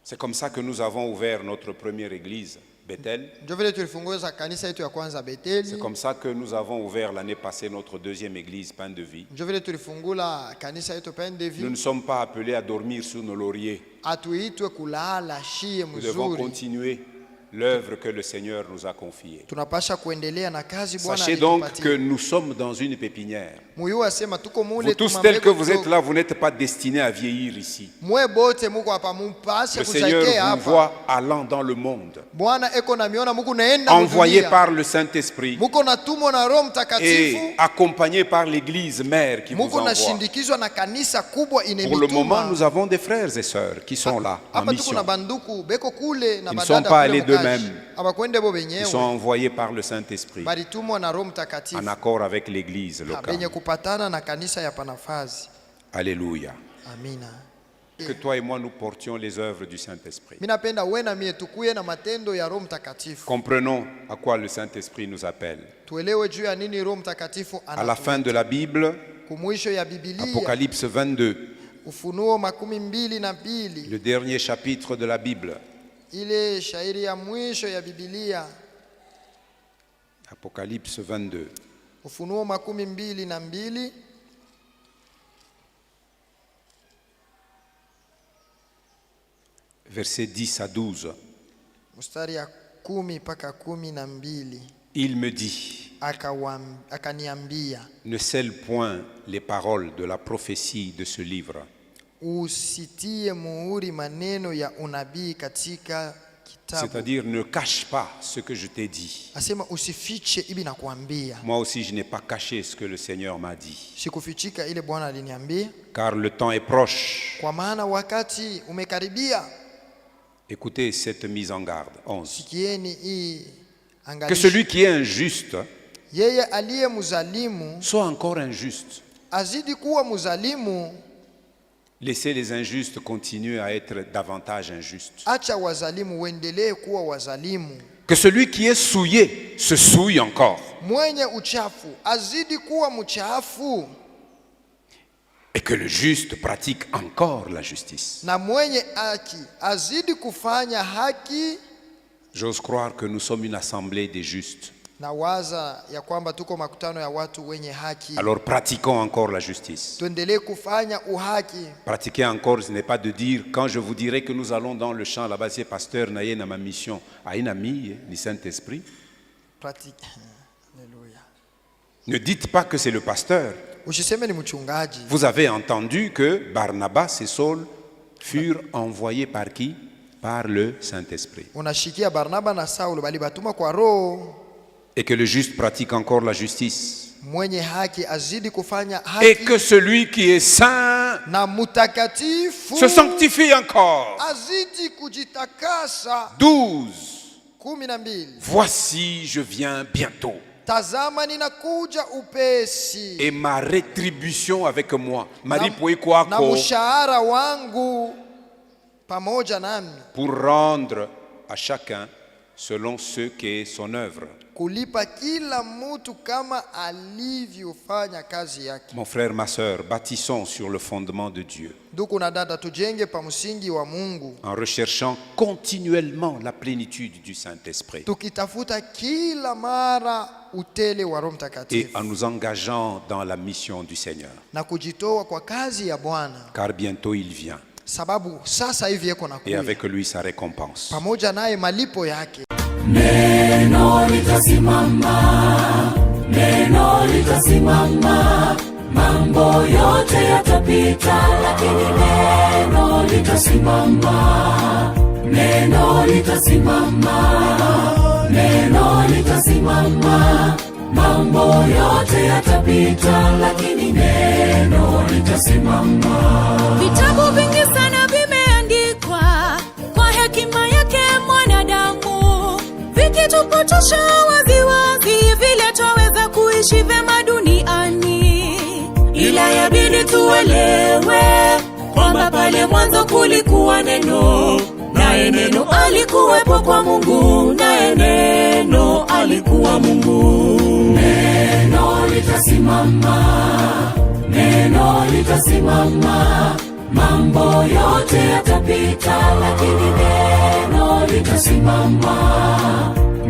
C'est comme ça que nous avons ouvert notre première église, Bethel. Ndio vile tulifunguza kanisa yetu ya kwanza Beteli. C'est comme ça que nous avons ouvert l'année passée notre deuxième église, Pain de Vie. Ndio vile tulifungula kanisa yetu Pain de Nous Vie. ne sommes pas appelés à dormir sous nos lauriers. Atuitwe kulala shie Nous devons mzuri. continuer l'œuvre que le Seigneur nous a confiée. Tunapasha kuendelea na kazi Bwana Sachez donc que alitupatia. nous sommes dans une pépinière. Muyu asema tuko mule Vous tous tels que vous êtes là, vous n'êtes pas destinés à vieillir ici. Mwe bote muko hapa mupashe Le Seigneur kuzaikea vous hapa. voit allant dans le monde, Bwana eko na miona muko naenda envoyé mudunia. par le Saint-Esprit Muko na tumo na Roho Mtakatifu. et accompagné par l'église mère qui vous Muko envoie. nashindikizwa na kanisa kubwa Pour le moment, inemituma. nous avons des frères et sœurs qui sont là en Hapa tuko na mission. banduku beko kule na Ils ne badada sont pas kule allés mukaji. d'eux-mêmes. Abakwende bo Ils sont benyewe. envoyés par le Saint-Esprit Balitumwa na Roho en Mtakatifu. accord avec l'église Benye locale. kupatana na kanisa ya panafazi. Alléluia. Amina. Que toi et moi nous portions les œuvres du Saint-Esprit. Mimi napenda wewe na mie tukuye na matendo ya Roho Mtakatifu. Comprenons à quoi le Saint-Esprit nous appelle. Tuelewe juu ya nini Roho Mtakatifu À la fin de la Bible, kumwisho ya Biblia. Apocalypse 22, Ufunuo 22, le dernier chapitre de la Bible. ile shairi ya mwisho ya Biblia. Apocalypse 22. Ufunuo 22 versets 10 à 12. mstari ya 10 mpaka 12. Il me dit, akaniambia, ne scelle point les paroles de la prophétie de ce livre, usitie muhuri maneno ya unabii katika kitabu. c'est-à-dire ne cache pas ce que je t'ai dit. Asema usifiche ibi nakuambia. Moi aussi je n'ai pas caché ce que le Seigneur m'a dit, Sikufichika ile Bwana aliniambia, car le temps est proche. kwa maana wakati umekaribia. Écoutez cette mise en garde. 11. Sikieni hii Que angalisho. celui qui est injuste Yeye aliye mzalimu soit encore injuste. azidi kuwa mzalimu. Laissez les injustes continuer à être davantage injustes. Acha wazalimu wendelee kuwa wazalimu. Que celui qui est souillé se souille encore. Mwenye uchafu azidi kuwa mchafu. Et que le juste pratique encore la justice. Na mwenye haki azidi kufanya haki. J'ose croire que nous sommes une assemblée des justes. Na waza ya kwamba tuko makutano ya watu wenye haki. Alors pratiquons encore la justice. Tuendelee kufanya uhaki. Pratiquer encore, ce n'est pas de dire, quand je vous dirai que nous allons dans le champ, là-bas c'est pasteur, naye na ma mission, a une amie, ni Saint-Esprit. Pratique. Alléluia. Ne dites pas que c'est le pasteur. Usiseme ni mchungaji. Vous avez entendu que Barnabas et Saul furent envoyés par qui? Par le Saint-Esprit. Unashikia Barnaba na Saulo bali batuma kwa Roho. Et que le juste pratique encore la justice. Mwenye haki azidi kufanya haki. Et que celui qui est saint na mutakatifu se sanctifie encore. azidi kujitakasa. 12. 12. Voici, je viens bientôt. Tazama ninakuja upesi. Et ma rétribution avec moi. Na mshahara wangu pamoja nami. Pour rendre à chacun selon ce qu'est son œuvre. Kulipa kila mtu kama alivyofanya kazi yake. Mon frère, ma sœur, bâtissons sur le fondement de Dieu. Ndugu na dada, tujenge pa msingi wa Mungu. En recherchant continuellement la plénitude du Saint-Esprit. Tukitafuta kila mara utele wa Roho Et Mtakatifu. en nous engageant dans la mission du Seigneur. Na kujitoa kwa kazi ya Bwana. Car bientôt il vient. Sababu sasa hivi yeko na Et avec lui sa récompense. pamoja naye malipo yake. Neno litasimama, neno litasimama, mambo yote yatapita, lakini neno litasimama, neno litasimama, neno litasimama, mambo yote yatapita, lakini neno litasimama. Vitabu vingi sana vimeandikwa kwa hekima yake mwanadamu, vikitupotosha waziwazi vile twaweza kuishi vema duniani. Ila yabidi tuelewe kwamba pale mwanzo kulikuwa neno, naye neno alikuwepo kwa Mungu, naye neno alikuwa Mungu. Neno litasimama, neno litasimama, mambo yote yatapita, lakini neno litasimama,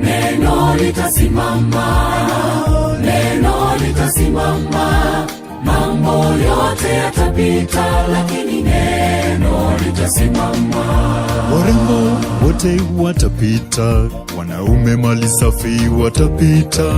neno litasimama, neno litasimama, mambo yote yatapita, lakini neno litasimama. Warembo wote watapita, wanaume mali safi watapita.